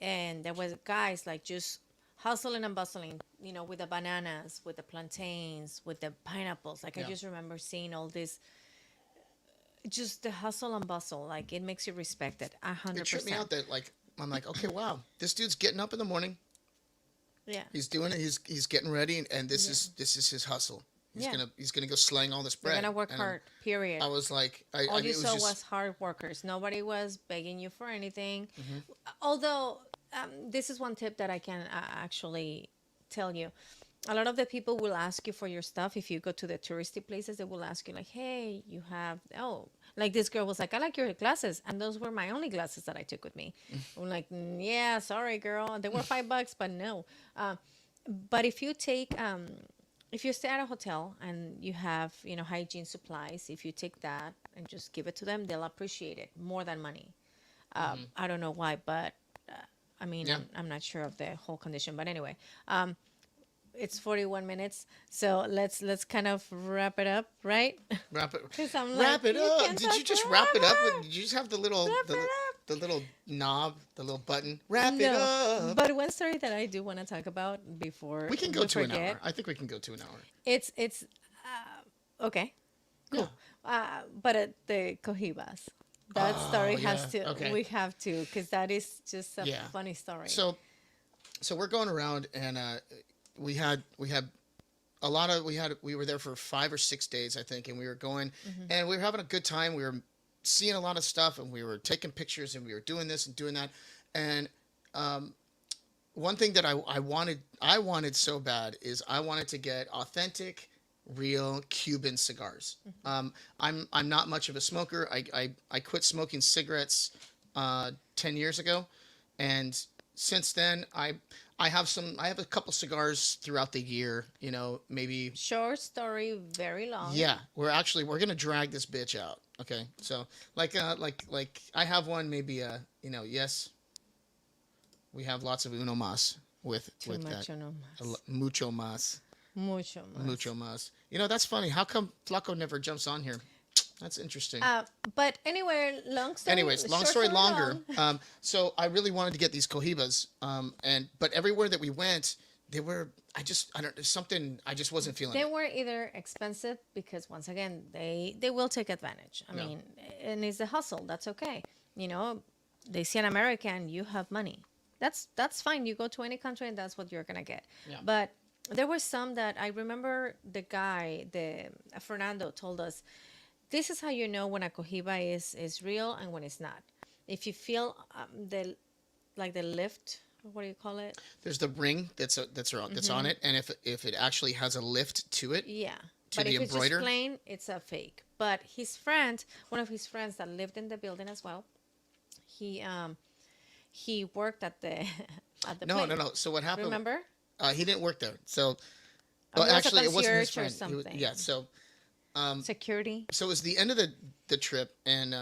and there was guys like just hustling and bustling, with the bananas, with the plantains, with the pineapples. Like I yeah. just remember seeing all this, just the hustle and bustle. Like it makes you respect it a It hundred tripped me percent. out that like I'm like, okay, wow, this dude's getting up in the morning. Yeah, He's doing it. He's getting ready, and this yeah, is his hustle. yeah. He's gonna go slang all this They're bread. gonna work And hard. Period. I was like, I All mean, you it was saw just was hard workers. Nobody was begging you for anything. Although, this is one tip that I can actually tell you. A lot of the people will ask you for your stuff if you go to the touristy places. They will ask you like, "Hey, you have like this girl was like, I like your glasses," and those were my only glasses that I took with me. I'm like, "Yeah, sorry, girl. They were $5, but no." But if you stay at a hotel and you have hygiene supplies, if you take that and just give it to them, they'll appreciate it more than money. I don't know why, but I mean, yeah. I'm not sure of the whole condition, but anyway, it's 41 minutes, so let's kind of wrap it up, right? Wrap it. Because I'm like, Wrap it you up. can't Did you talk just wrap it up? forever. Did you just have the little Wrap it up. the little knob, the little button? Wrap it No, up. but one story that I do want to talk about before We can go we to an forget, hour. I think we can go to an hour. it's okay, cool. But the Cohibas, that story has yeah. to, Okay. we have to, because that is just a Yeah. funny story. So we're going around, and we had we were there for 5 or 6 days, I think, and we were going, and we were having a good time. We were seeing a lot of stuff, and we were taking pictures, and we were doing this and doing that. And one thing that I wanted so bad is I wanted to get authentic, real Cuban cigars. I'm not much of a smoker. I quit smoking cigarettes 10 years ago, and since then I have a couple cigars throughout the year. Maybe. Short story, very long. Yeah, we're gonna drag this bitch out. Okay, so like I have one, maybe yes, we have lots of uno mas Too with much that on mucho mas. mucho más. Mucho mas. That's funny. How come Flaco never jumps on here? That's interesting. But anyway, long story. Anyways, long short story longer. long. So I really wanted to get these cohibas, but everywhere that we went, I don't something I just wasn't feeling They it. were either expensive because once again they will take advantage. I Yeah. mean, and it's a hustle. That's okay. They see an American, you have money. That's fine. You go to any country and that's what you're gonna get. Yeah. But there were some that I remember the guy, the Fernando told us, this is how you know when a cohiba is real and when it's not. If you feel the lift, what do you call it? There's the ring that's on it, and if it actually has a lift to it, Yeah. to But the if it's embroider. just plain, it's a fake. But his friend, one of his friends that lived in the building as well, he worked at the at the No, place. no. So what happened? Remember? He didn't work there. So, He was a actually, it wasn't his concierge or friend. something. Yeah. So Security. it was the end of the trip, and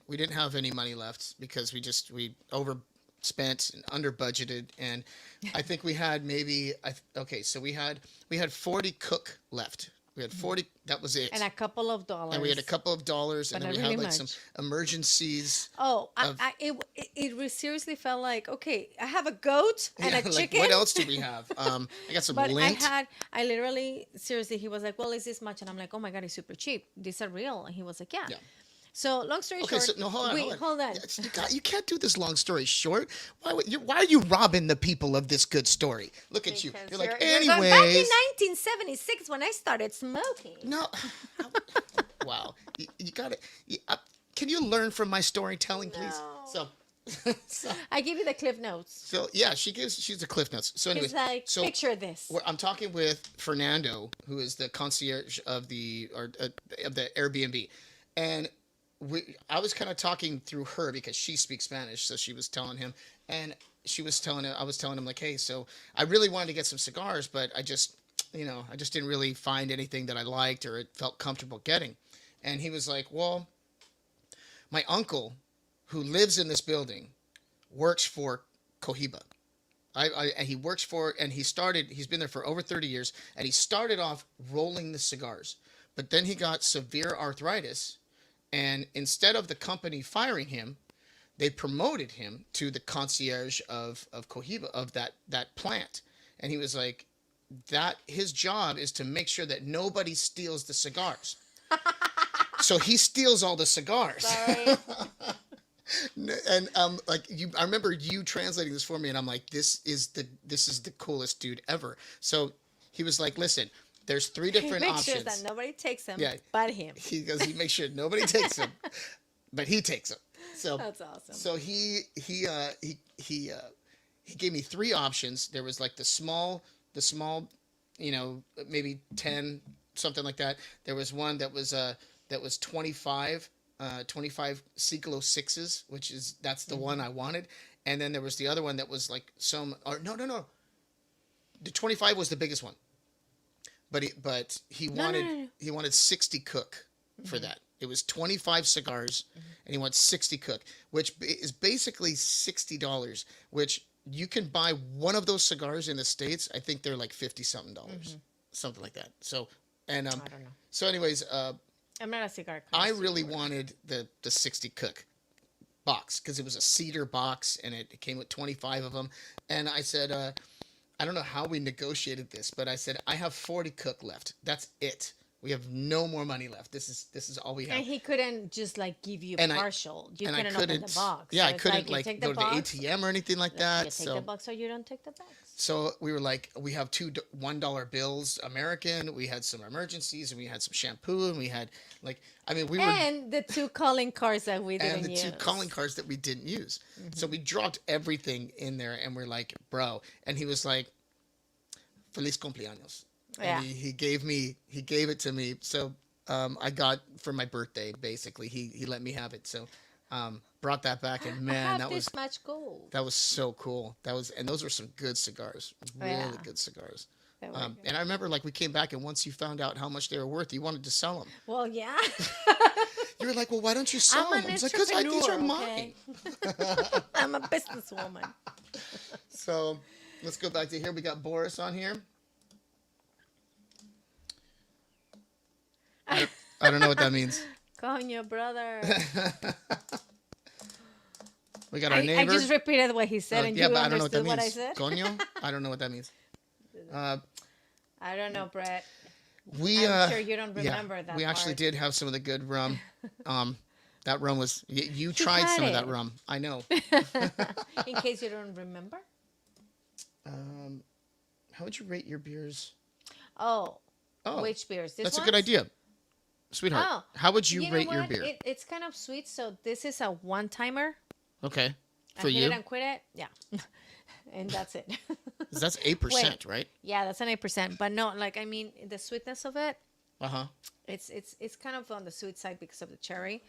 we didn't have any money left because we overspent and under budgeted, and I think we had maybe so we had 40 cook left. We had 40. That was it. And a couple of dollars. And we had a couple of dollars, and But then we not had really like some much. emergencies. Oh, of- it seriously felt like, okay, I have a goat and Yeah, a like, chicken. what else do we have? I got some But lint. I literally, seriously, he was like, well, is this much? And I'm like, oh my God, it's super cheap. These are real. And he was like, yeah. Yeah. So long story Okay, short. so no, hold on, wait, hold on. You can't do this long story short. Why are you robbing the people of this good story? Look at you. Because You're like, you're going back in anyways. 1976 when I started smoking. No. Wow. You got it. Can you learn from my storytelling, please? No. So, I give you the cliff notes. so yeah, she's the cliff notes. So anyways, It's like, so picture this. I'm talking with Fernando, who is the concierge of the Airbnb, and I was kind of talking through her because she speaks Spanish, so she was telling him, and I was telling him like, hey, so I really wanted to get some cigars, but I just didn't really find anything that I liked or it felt comfortable getting, and he was like, well, my uncle, who lives in this building, works for Cohiba. And he works for, and he's been there for over 30 years, and he started off rolling the cigars. But then he got severe arthritis, and instead of the company firing him, they promoted him to the concierge of Cohiba, of that plant. And he was like, that his job is to make sure that nobody steals the cigars. So he steals all the cigars. Sorry. And like I remember you translating this for me, and I'm like, this is the coolest dude ever. So he was like, listen, there's three different He makes options. sure that nobody takes them, Yeah. but him. He goes, he makes sure nobody takes them, but he takes them. So That's awesome. So he gave me three options. There was like the small, maybe 10, something like that. There was one that was 25 Ciclo sixes, that's the one I wanted. And then there was the other one that was like no. The 25 was the biggest one. But he wanted 60 cook for that. It was 25 cigars, and he wants 60 cook, which is basically $60, which you can buy one of those cigars in the States. I think they're like 50 something dollars, something like that. So, and I don't know. So, anyways, I'm not a cigar I connoisseur. really wanted the 60 cook box because it was a cedar box and it came with 25 of them. And I said, I don't know how we negotiated this, but I said, I have 40 cook left. That's it. We have no more money left. This is all we have. And he couldn't just like give you And partial. You and couldn't I open the box. Yeah, So I it's couldn't you like take go to the box, ATM or anything like that. You take the box or you don't take the box. So we were like, we have two $1 bills, American. We had some emergencies, and we had some shampoo, and we had we were, And the two calling cards that we didn't and the use. two calling cards that we didn't use. So we dropped everything in there, and we're like, bro. And he was like, Feliz cumpleaños. Yeah. And he gave it to me. So I got for my birthday, basically. He let me have it. So brought that back, and man, that was much gold. that was so cool. And those were some good cigars, really good cigars. They were And I remember like we came back, and once you found out how much they were worth, you wanted to sell them. Well, yeah. You were like, well, why don't you sell them? I was like, because these are mine. I'm a businesswoman. So let's go back to here. We got Boris on here. I don't know what that means. Coño, brother. We got our I neighbor. just repeated what he said, and you but I don't know what that understood means. what I said. Coño? I don't know what that means. I don't know, Brett. We I'm sure you don't remember that we actually part. did have some of the good rum. That rum was you tried had some of that it. rum. I know. In case you don't remember. How would you rate your beers? Oh, Oh, which beers? This that's a one's? good idea, sweetheart. Oh, How would you know rate your what? beer? It's kind of sweet, so this is a one-timer. Okay, I for hit you, it and quit it. Yeah. And that's it. 'Cause that's 8%, right? Yeah, that's an 8%. But no, like I mean, the sweetness of it, Uh-huh. it's kind of on the sweet side because of the cherry.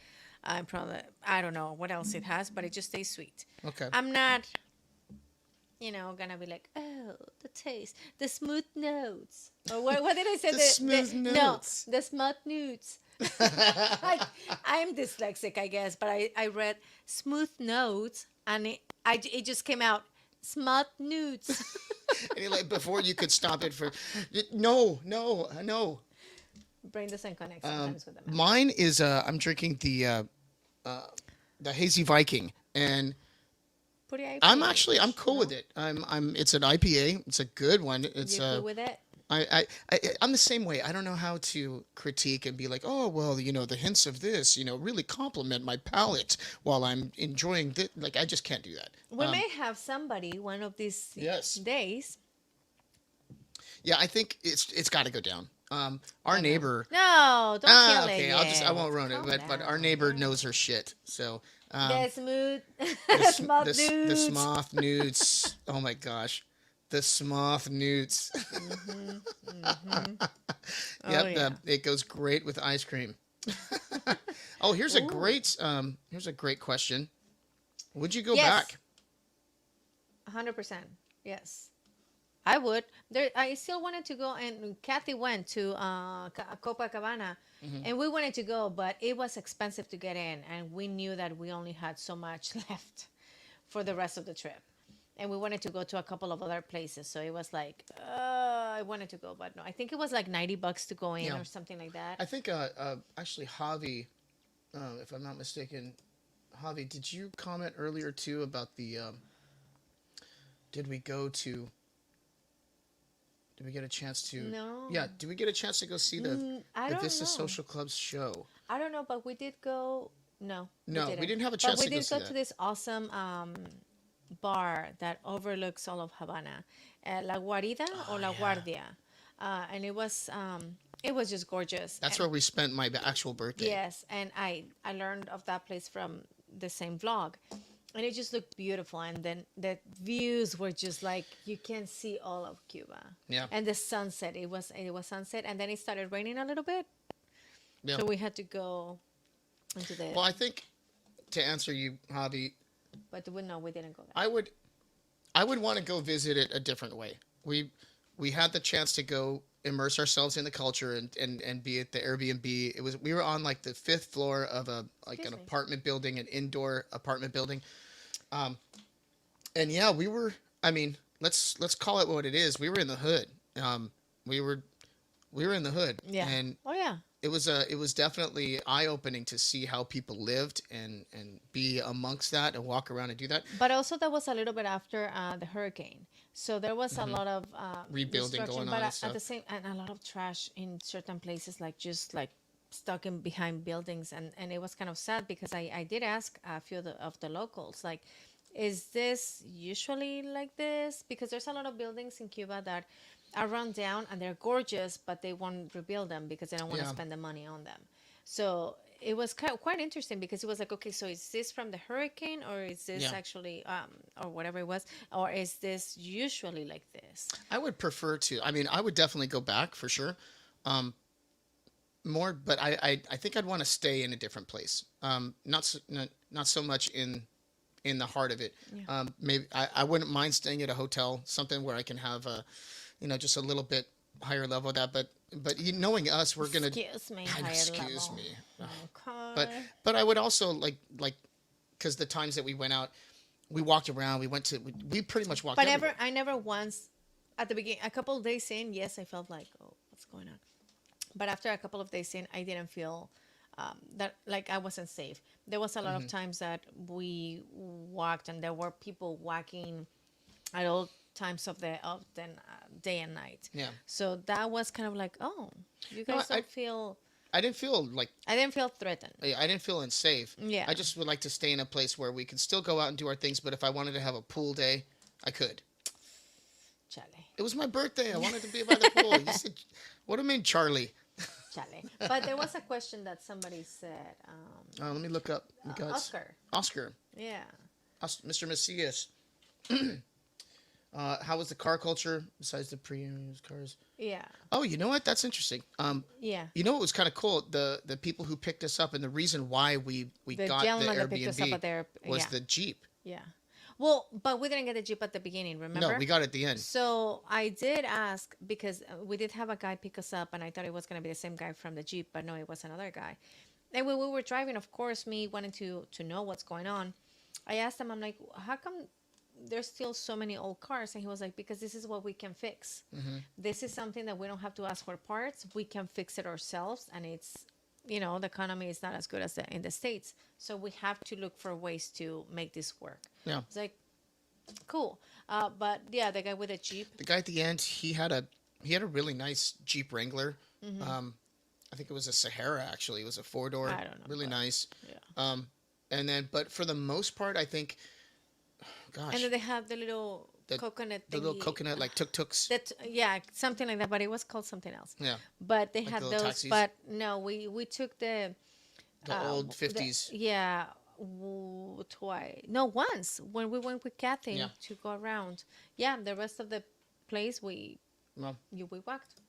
I'm probably I don't know what else it has, but it just tastes sweet. Okay. I'm not, gonna be like, oh, the taste, the smooth notes, or what did I say? The smooth notes. No, the smooth notes. I'm dyslexic, I guess, but I read smooth notes, and it just came out smooth notes. And you're like, before you could stop it for, no. Brain doesn't connect sometimes with them. Mine is I'm drinking the hazy Viking, and Pretty IPA. I'm cool with it. It's an IPA. It's a good one. It's You cool with it? I'm the same way. I don't know how to critique and be like, oh well, the hints of this, really complement my palate while I'm enjoying this. Like I just can't do that. We may have somebody one of these Yes. days. Yeah, I think it's got to go down. Our neighbor. No, don't kill Okay, it. I won't ruin it. Calm But our down. neighbor knows her shit. So The smooth, the smooth the dudes. smoth newts. Oh my gosh, the smoth newts. Oh, Yep, yeah. it goes great with ice cream. Oh, here's a great question. Would you go Yes. back? 100%. Yes. I would. I still wanted to go, and Kathy went to Copacabana, and we wanted to go, but it was expensive to get in, and we knew that we only had so much left for the rest of the trip. and we wanted to go to a couple of other places. So it was like, I wanted to go, but no, I think it was like $90 to go in Yeah. or something like that. I think actually Javi, if I'm not mistaken, Javi, did you comment earlier too about the did we go to did we get a chance to No, yeah, did we get a chance to go see I the don't Vista know. Social Club's show? I don't know, but we did go. No, we No, we didn't. didn't have a But chance we to go did see go to that. this awesome bar that overlooks all of Havana, La Guarida or Oh La yeah. Guardia, and it was just gorgeous. That's And where we spent my actual birthday. yes, and I learned of that place from the same vlog, and it just looked beautiful. And then the views were just like you can see all of Cuba, Yeah. and the sunset. It was sunset, and then it started raining a little bit, Yeah. so we had to go into the. Well, I think to answer you, Javi, But we didn't go there. I would want to go visit it a different way. We had the chance to go immerse ourselves in the culture and be at the Airbnb. We were on like the fifth floor of a like Excuse an me. apartment building, an indoor apartment building. Um, and yeah, we were. I mean, let's call it what it is. We were in the hood. We were in the hood, Yeah. and Oh yeah. it was definitely eye opening to see how people lived and be amongst that and walk around and do that. But also that was a little bit after the hurricane, so there was a lot of Rebuilding destruction, going on but and at stuff. the same and a lot of trash in certain places, like just like stuck in behind buildings, and it was kind of sad because I did ask a few of the locals like. Is this usually like this? Because there's a lot of buildings in Cuba that are run down and they're gorgeous, but they won't rebuild them because they don't want to Yeah. spend the money on them. So it was quite interesting because it was like, okay, so is this from the hurricane or is this Yeah. actually, or whatever it was, or is this usually like this? I would prefer to. I mean, I would definitely go back for sure. Um, More, but I think I'd want to stay in a different place. Not so much in the heart of it. Yeah. Maybe I wouldn't mind staying at a hotel, something where I can have just a little bit higher level of that. But knowing us, we're gonna. Excuse me, I know, higher excuse level. me. But Okay. but I would also like because the times that we went out, we walked around. We pretty much walked. But everywhere. I never once, at the beginning, a couple of days in, yes, I felt like, oh, what's going on? But after a couple of days in, I didn't feel that like I wasn't safe. There was a lot of times that we walked and there were people walking at all times of the day and night. Yeah. So that was kind of like, oh, you No, guys don't feel. I didn't feel like I didn't feel threatened. I didn't feel unsafe. Yeah. I just would like to stay in a place where we could still go out and do our things, but if I wanted to have a pool day, I could. Chale, It was my birthday. I wanted to be by the pool. You said, what do you mean, Charlie? chale. But there was a question that somebody said. Let me look up. Oscar. Oscar. Yeah. Mr. Macias. How was the car culture besides the pre-used cars? Yeah. Oh, you know what? That's interesting. Yeah. You know what was kind of cool? The people who picked us up and the reason why we The got the gentleman that picked us up Airbnb at their was yeah. the Jeep. Yeah. Well, but we didn't get the Jeep at the beginning, remember? No, we got it at the end. So I did ask because we did have a guy pick us up, and I thought it was going to be the same guy from the Jeep, but no, it was another guy. And when we were driving, of course, me wanting to know what's going on, I asked him, I'm like, how come there's still so many old cars? And he was like, because this is what we can fix. This is something that we don't have to ask for parts. We can fix it ourselves, and it's the economy is not as good as in the States. So we have to look for ways to make this work. Yeah. It's like, cool. But yeah, the guy with the Jeep. The guy at the end, he had a really nice Jeep Wrangler. I think it was a Sahara actually. It was a 4-door. I don't know, Really but- nice. Yeah. And then, but for the most part, I think, gosh, And then they have the little coconut the little thingy. coconut like tuk-tuks. That yeah, something like that, but it was called something else. Yeah. But they Like had the little those. taxis? But no, we took the Old 50s. yeah, twice. No, once when we went with Kathy Yeah. to go around. Yeah, the rest of the place we Well, we walked.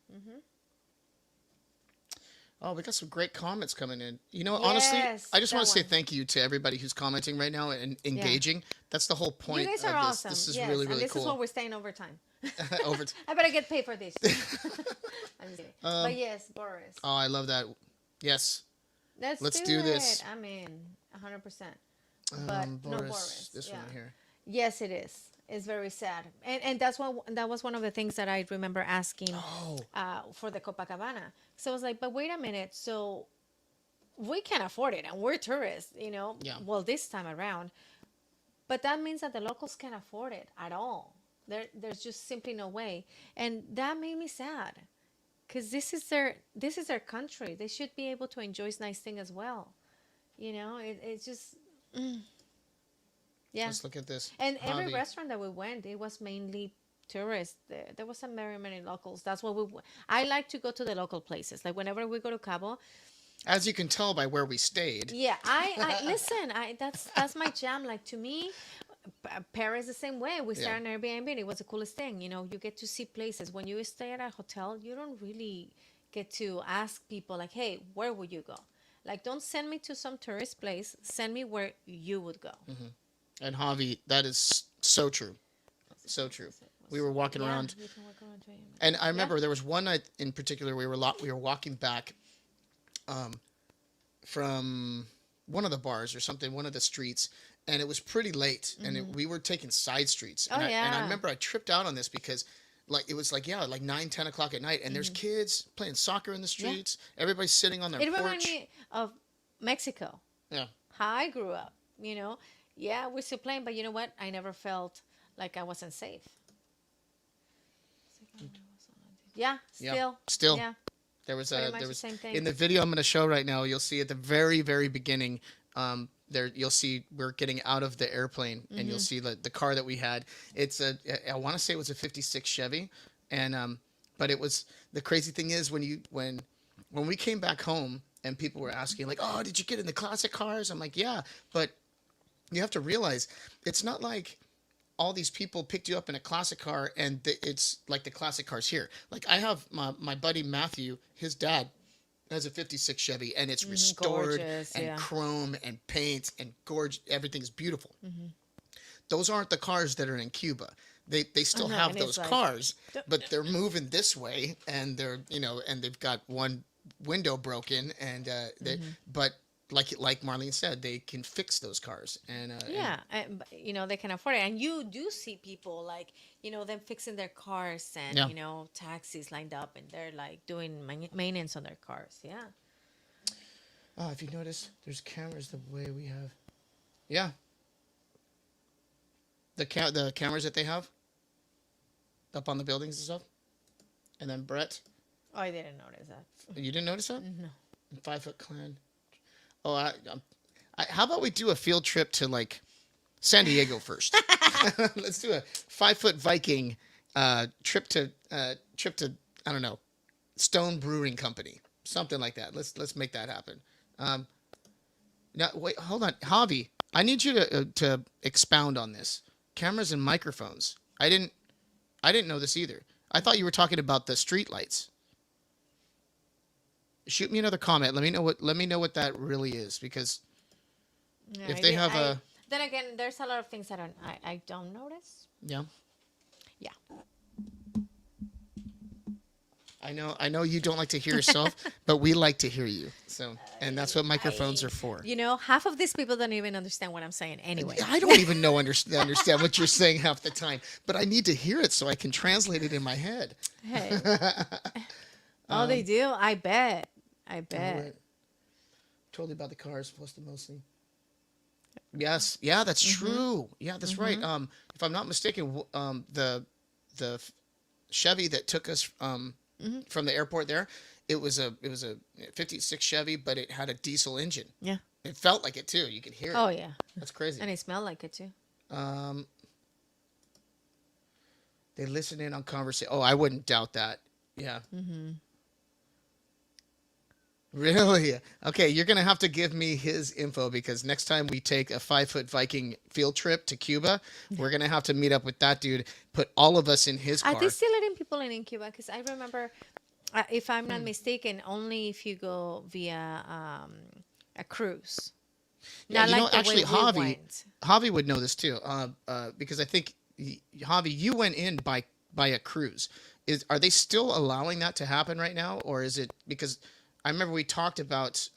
oh, we got some great comments coming in. You know, honestly, Yes, I just want that to say one. thank you to everybody who's commenting right now and engaging. That's the whole point You guys of are this. awesome. This is yes, really, and really this cool. is what we're staying overtime. Over. I better get paid for this. I'm kidding. But yes, Boris. Oh, I love that. Yes. Let's do do this. it. I mean, 100%. But no Boris, Boris. this yeah. one here. Yes, it is. It's very sad, and that was one of the things that I remember asking Oh, for the Copacabana. So I was like, but wait a minute, so we can afford it, and we're tourists, you know. yeah. Well, this time around, but that means that the locals can't afford it at all. There's just simply no way, and that made me sad because this is their country. They should be able to enjoy nice thing as well. You know, it's just yeah. Let's look at this. And every Javi. restaurant that we went, it was mainly tourists. There wasn't very many locals. That's what I like to go to the local places. Like whenever we go to Cabo, As you can tell by where we stayed. yeah, I listen. That's my jam. Like to me, Paris the same way. We Yeah. stayed on Airbnb. And it was the coolest thing. You know, you get to see places. When you stay at a hotel, you don't really get to ask people like, "Hey, where would you go?" Like, don't send me to some tourist place. Send me where you would go. And Javi, that is so true. So true. We were walking Yeah, around, you can walk around to Airbnb. and I Yeah. remember there was one night in particular we were walking back from one of the bars or something, one of the streets, and it was pretty late, and we were taking side streets. Oh, And I yeah. remember I tripped out on this because, like, it was like, yeah, like 9, 10 o'clock at night, and there's kids playing soccer in the Yeah. streets. Everybody's sitting on their It reminded porch. me of Mexico, Yeah. how I grew up. You know, yeah, we're still playing, but you know what? I never felt like I wasn't safe. Yeah, Yeah. still, Still. yeah, There was pretty a much there the was same thing. in the video I'm going to show right now. You'll see at the very very beginning. There you'll see we're getting out of the airplane, and you'll see the car that we had. It's I want to say it was a '56 Chevy, and but it was the crazy thing is when we came back home and people were asking like, oh, did you get in the classic cars? I'm like, yeah, but you have to realize it's not like all these people picked you up in a classic car and it's like the classic cars here. Like I have my buddy Matthew, his dad has a '56 Chevy and it's restored Gorgeous, and yeah. chrome and paint and gorgeous. Everything's beautiful. Those aren't the cars that are in Cuba. They still know, have and it's those like- cars, but they're moving this way and they're and they've got one window broken and but like Marlene said, they can fix those cars and Yeah, you know, they can afford it, and you do see people like, you know, them fixing their cars, and Yeah. you know, taxis lined up, and they're like doing maintenance on their cars. Yeah. oh, if you notice, there's cameras the way we have. Yeah. The cameras that they have up on the buildings and stuff. And then Brett, Oh, I didn't notice that. you didn't notice that? No. 5 Foot Clan. Oh, how about we do a field trip to like San Diego first? Let's do a 5 Foot Viking trip to I don't know, Stone Brewing Company, something like that. Let's make that happen. Now wait, hold on, Javi. I need you to expound on this. Cameras and microphones. I didn't know this either. I thought you were talking about the street lights. Shoot me another comment. Let me know what that really is because Yeah, if they have a then again, there's a lot of things I don't notice. yeah. Yeah. I know you don't like to hear yourself, but we like to hear you. So, and that's what microphones are for. You know, half of these people don't even understand what I'm saying anyway. I don't even know understand what you're saying half the time, but I need to hear it so I can translate it in my head. Hey. Oh, they do? I bet. I bet. Right. Totally about the cars plus the mostly. Yes, yeah, that's true. Yeah, that's right. If I'm not mistaken, the Chevy that took us from the airport there, it was a '56 Chevy, but it had a diesel engine. Yeah. It felt like it too. You could hear it. Oh, yeah. That's crazy. And it smelled like it too. They listen in on conversation. Oh, I wouldn't doubt that. Yeah. Really? Okay, you're gonna have to give me his info because next time we take a 5 Foot Viking field trip to Cuba, we're gonna have to meet up with that dude. Put all of us in his car. Are they still letting people in Cuba? Because I remember, if I'm not mistaken, only if you go via a cruise. Yeah, Not you know, like the actually, way we went. Javi would know this too, because I think Javi, you went in by a cruise. Are they still allowing that to happen right now, or is it because I remember we talked about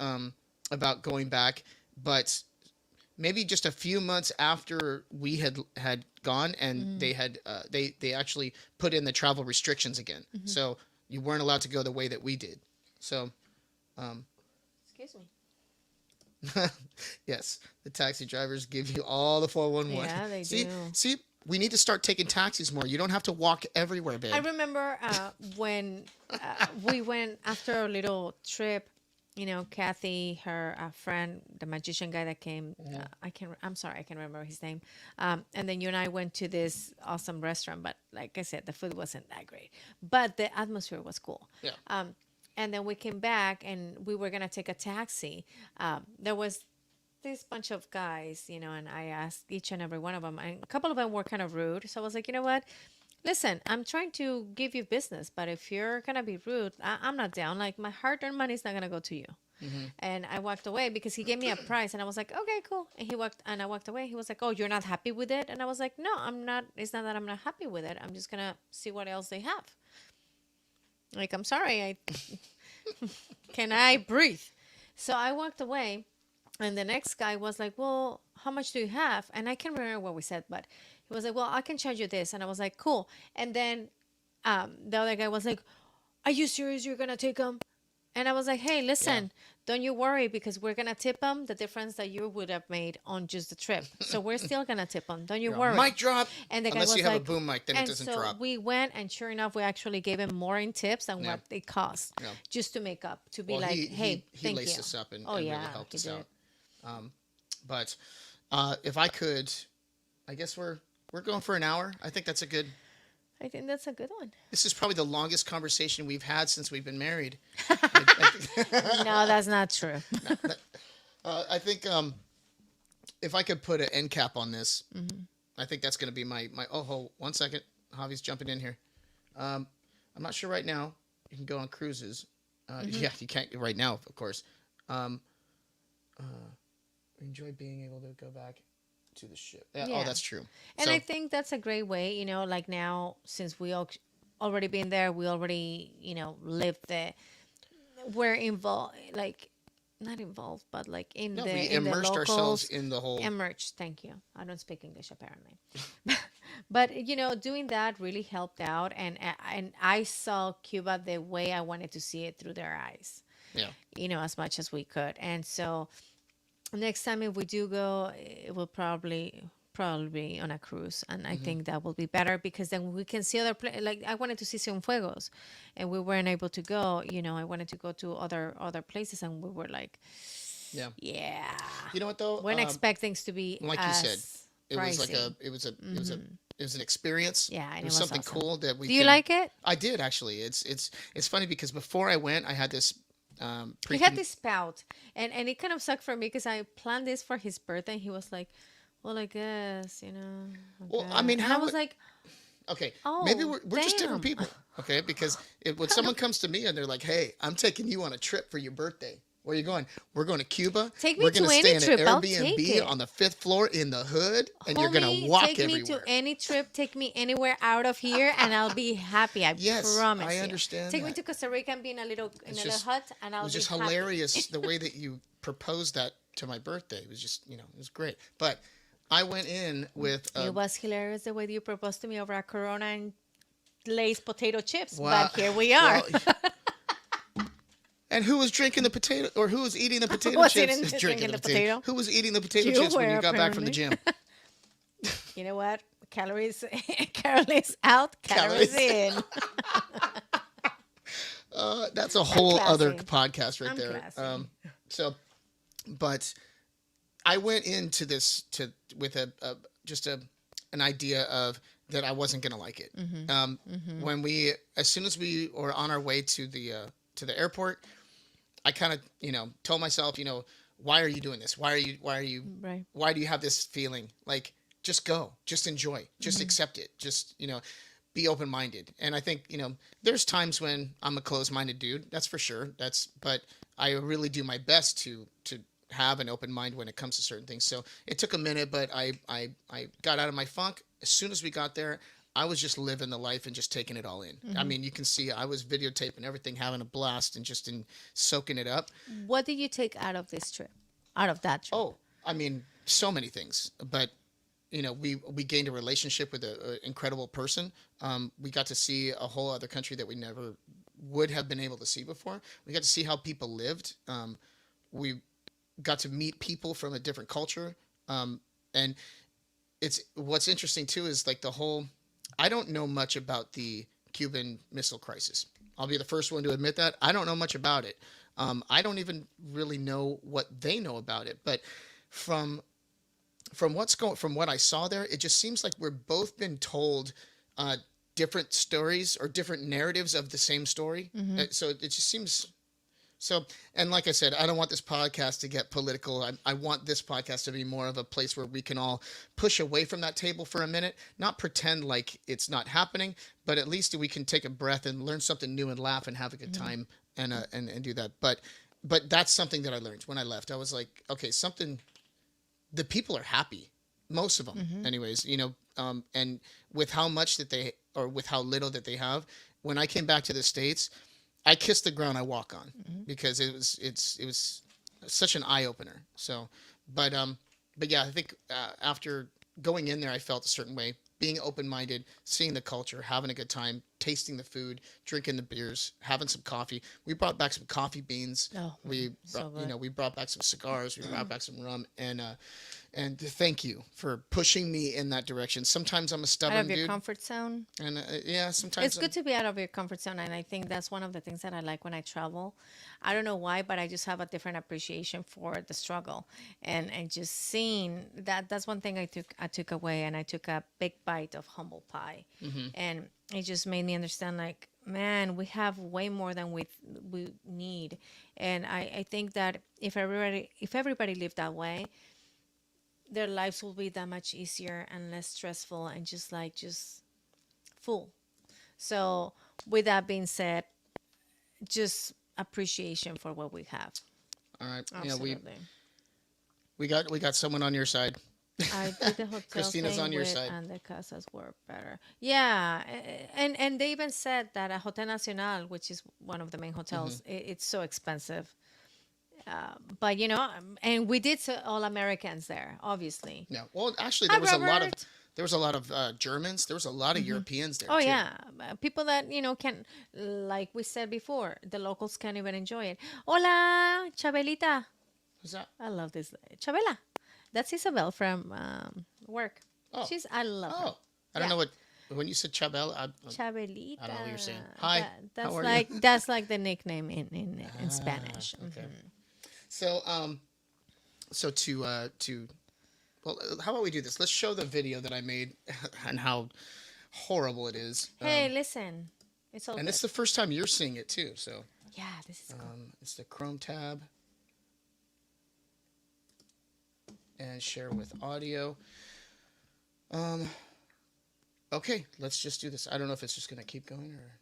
going back, but maybe just a few months after we had gone, and they actually put in the travel restrictions again. So you weren't allowed to go the way that we did. So Excuse me. yes, the taxi drivers give you all the 411. Yeah, they see, do. see, we need to start taking taxis more. You don't have to walk everywhere, babe. I remember when we went after a little trip. You know, Kathy, her friend, the magician guy that came. I'm sorry, I can't remember his name. And then you and I went to this awesome restaurant, but like I said, the food wasn't that great, but the atmosphere was cool. Yeah. And then we came back, and we were gonna take a taxi. There was this bunch of guys, you know, and I asked each and every one of them, and a couple of them were kind of rude. So I was like, you know what? Listen, I'm trying to give you business, but if you're gonna be rude, I'm not down. Like my hard-earned money is not gonna go to you. And I walked away because he gave me a price, and I was like, okay, cool. And I walked away. He was like, oh, you're not happy with it? And I was like, no, I'm not. It's not that I'm not happy with it. I'm just gonna see what else they have. Like, I'm sorry, can I breathe? So I walked away, and the next guy was like, well, how much do you have? And I can't remember what we said, but he was like, well, I can charge you this. And I was like, cool. And then the other guy was like, are you serious? You're going to take them? And I was like, hey, listen, don't you worry, because we're going to tip them the difference that you would have made on just the trip. So we're still going to tip them. Don't you worry. Mic drop. And the guy Unless was you have like, a boom mic, then it doesn't so drop. we went, and sure enough, we actually gave him more in tips than what they cost, just to make up, to be Well, like, he thank laced you. us up and, Oh, and yeah, really helped he us did. out. But if I could, I guess we're going for an hour. I think that's a good. I think that's a good one. This is probably the longest conversation we've had since we've been married. No, that's not true. I think if I could put an end cap on this, I think that's going to be my. Oh, hold 1 second. Javi's jumping in here. I'm not sure right now. You can go on cruises. Yeah, you can't right now, of course. Enjoy being able to go back to the ship. Yeah. Yeah. Oh, that's true. And So- I think that's a great way, you know, like now, since we all already been there, we already, you know, lived there. We're involved, like, not involved, but like in No, the we in the immersed locals. ourselves in the whole. Emerged, thank you. I don't speak English apparently. But you know, doing that really helped out, and I saw Cuba the way I wanted to see it through their eyes. Yeah. You know, as much as we could. And so next time if we do go, it will probably be on a cruise, and I think that will be better, because then we can see other like I wanted to see Cienfuegos, and we weren't able to go. You know, I wanted to go to other places, and we were like, Yeah. yeah, You know what though? weren't expect things to be like you as said, it was like pricey. it was an experience. Yeah, and it was something awesome. cool that we. Do you could- like it? I did actually. It's funny because before I went, I had this. He had this spout, and it kind of sucked for me because I planned this for his birthday. And he was like, "Well, I guess, you know." Well, okay." I mean, and how I was would- like, Okay, Oh, maybe we're just different damn. people. Okay, because when someone comes to me and they're like, "Hey, I'm taking you on a trip for your birthday. Where are you going? We're going to Cuba. Take me We're gonna to any stay in trip, an I'll Airbnb take it." on the 5th floor in the hood, and you're gonna "Homie, walk take everywhere." me to any trip, take me anywhere out of here, and I'll be happy. I Yes, promise. I you. understand Take me that. to Costa Rica and be in a little It's just- hut, and It I'll was be just happy. hilarious the way that you proposed that to my birthday. It was just, it was great. But I went in with It was hilarious the way you proposed to me over a Corona and Lay's potato chips. Wow. But here we are. Well, and who was drinking the potato, or who was eating the potato Was chips? eating- drinking the potato. Who was eating the potato You chips when you were, got back from the gym? You know what? Calories out, calories Calories. in. That's a whole other classy. podcast right I'm there. classy. So, but I went into this with an idea of that I wasn't gonna like it. When as soon as we were on our way to the airport, I kind of told myself, why are you doing this? Why are you Right. why do you have this feeling? Like, just go, just enjoy, just accept it, just be open-minded. And I think there's times when I'm a closed-minded dude, that's for sure. But I really do my best to have an open mind when it comes to certain things. So it took a minute, but I got out of my funk. As soon as we got there, I was just living the life and just taking it all in. I mean, you can see I was videotaping everything, having a blast, and just soaking it up. What did you take out of this trip? Out of that trip? Oh, I mean, so many things, but we gained a relationship with an incredible person. We got to see a whole other country that we never would have been able to see before. We got to see how people lived. We got to meet people from a different culture. And what's interesting too is like I don't know much about the Cuban Missile Crisis. I'll be the first one to admit that. I don't know much about it. I don't even really know what they know about it. But from what I saw there, it just seems like we're both been told different stories or different narratives of the same story. So it just seems so. And like I said, I don't want this podcast to get political. I want this podcast to be more of a place where we can all push away from that table for a minute, not pretend like it's not happening, but at least we can take a breath and learn something new and laugh and have a good time and do that. But that's something that I learned when I left. I was like, okay, the people are happy, most of them anyways, and with how much with how little that they have. When I came back to the States, I kissed the ground I walk on because it was such an eye opener. So, but yeah, I think after going in there, I felt a certain way, being open-minded, seeing the culture, having a good time, tasting the food, drinking the beers, having some coffee. We brought back some coffee beans. We brought back some cigars. We brought back some rum, and thank you for pushing me in that direction. Sometimes I'm a stubborn dude. Out of your comfort zone. And yeah, sometimes it's good to be out of your comfort zone, and I think that's one of the things that I like when I travel. I don't know why, but I just have a different appreciation for the struggle, and just seeing that. That's one thing I took away, and I took a big bite of humble pie, and it just made me understand, like, man, we have way more than we need, and I think that if everybody lived that way, their lives will be that much easier and less stressful and just full. So with that being said, just appreciation for what we have. All right. Absolutely. Yeah, we got someone on your side. I did the hotel Christina's thing on your side. And the casas were better. Yeah, and they even said that a Hotel Nacional, which is one of the main hotels, it's so expensive. But and we did all Americans there, obviously. Yeah. Well, actually, Hi, there was Robert. a lot of Germans. There was a lot of Europeans there. Oh too. yeah, people that can, like we said before, the locals can't even enjoy it. Hola, Chabelita. Who's that? I love this. Chabela. That's Isabel from work. Oh. I love her. I don't know what. When you said Chabel, Chabelita. I don't know what you're saying. Hi. That's how are like you? that's like the nickname in Spanish. Okay. So well, how about we do this? Let's show the video that I made and how horrible it is. Hey, listen, it's all. And good. it's the first time you're seeing it too. So Yeah, this is cool. It's the Chrome tab and share with audio. Okay, let's just do this. I don't know if it's just gonna keep going or.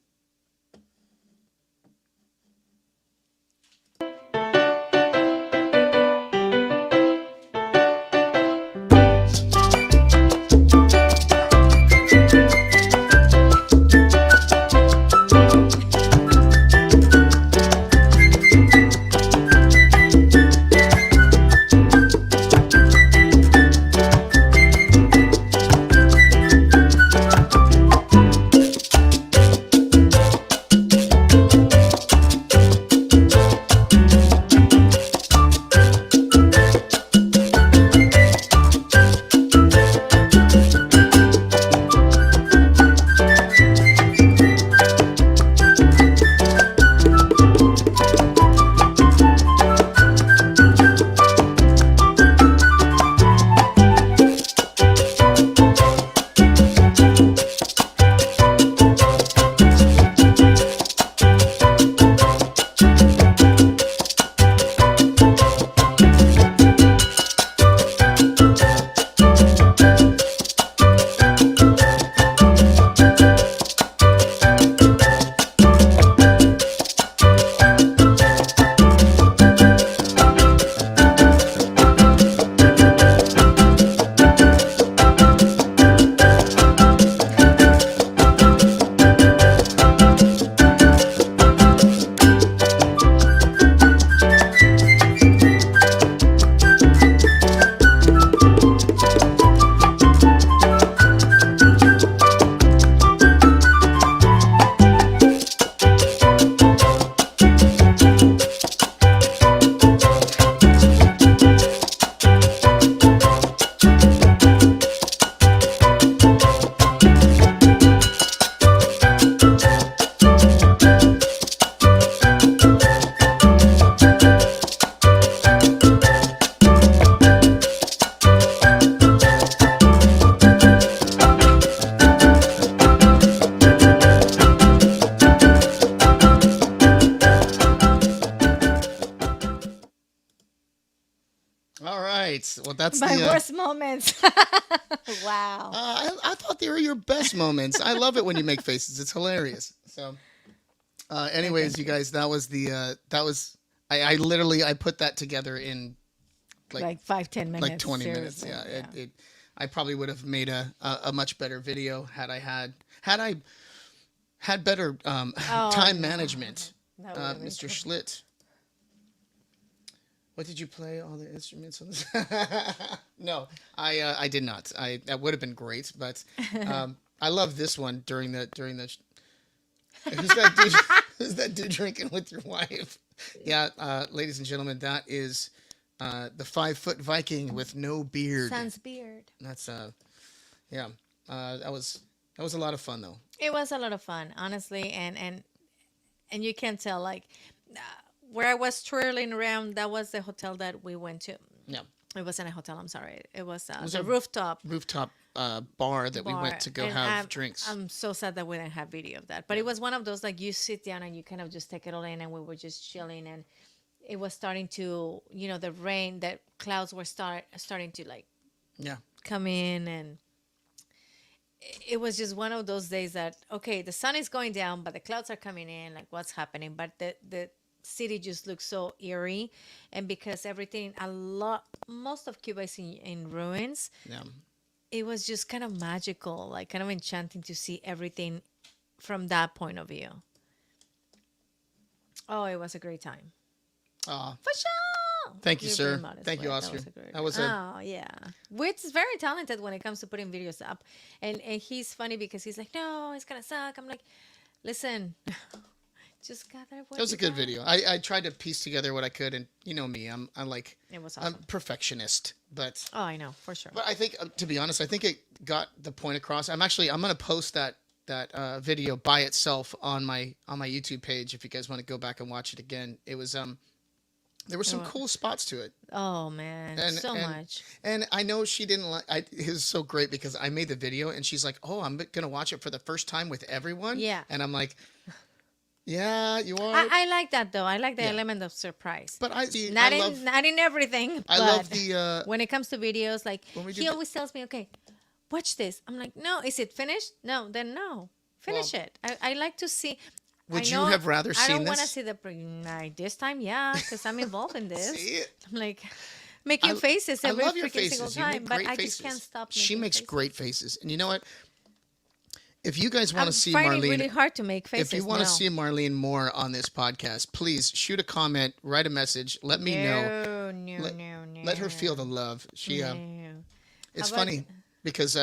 Well, that's My the. worst moments. Wow. I thought they were your best moments. I love it when you make faces. It's hilarious. So, anyways, thank you you. guys, that was the that was. I literally I put that together in like Like 5, 10 minutes. 20 minutes. Seriously. Yeah, Yeah. I probably would have made a much better video had I had better Oh time no, management. that would have been Mr. cool. Schlitt, what did you play? All the instruments on this? No, I did not. That would have been great, but I love this one during the. Who's that dude? Who's that dude drinking with your wife? Yeah, ladies and gentlemen, that is the 5 foot Viking with no beard. Sans beard. That's yeah. That was a lot of fun though. It was a lot of fun, honestly, and you can tell like uh, where I was twirling around. That was the hotel that we went to. Yeah, It wasn't a hotel. I'm sorry. It was was the a rooftop rooftop bar that we bar, went to go and have drinks. I'm so sad that we didn't have video of that. But it was one of those like you sit down and you kind of just take it all in, and we were just chilling, and it was starting to, the rain, the clouds were starting to like Yeah, come in, and it was just one of those days that okay, the sun is going down, but the clouds are coming in. Like what's happening? But the city just looks so eerie, and because everything most of Cuba is in ruins, yeah. it was just kind of magical, like kind of enchanting to see everything from that point of view. Oh, it was a great time. Aw, For sure. thank you, You're sir. being modest, Thank you, but Oscar. That was a great. That was a Oh yeah, Witt's very talented when it comes to putting videos up, and he's funny because he's like, no, it's gonna suck. I'm like, listen, just gather what that was you a good got. video. I tried to piece together what I could, and you know me, I like It was I'm awesome. perfectionist, but Oh, I know for sure. I think to be honest, I think it got the point across. I'm gonna post that video by itself on my YouTube page if you guys want to go back and watch it again. It was there were some Oh, cool spots to it. oh man, and so and much. and I know she didn't like. It was so great because I made the video and she's like, "Oh, I'm gonna watch it for the first time with everyone." Yeah. And I'm like, "Yeah, you are." I like that though. I like the Yeah. element of surprise. But I see. Not in everything, I but love the when it comes to videos, like when we do he the, always tells me, "Okay, watch this." I'm like, "No, is it finished? No, then no, finish well. it." I like to see. Would I you know have rather I seen don't want to this? see like, this time, yeah, because I'm involved in this. See, I'm like making faces I every love your freaking single faces. You time, make but great I faces. just can't stop She making makes faces. great faces, and you know what? If you guys want I'm to see finding Marlene, really hard to make faces. if you want to no. see Marlene more on this podcast, please shoot a comment, write a message, let me know. No, no, Let, no, no. let her feel the love. She No. it's How about- funny because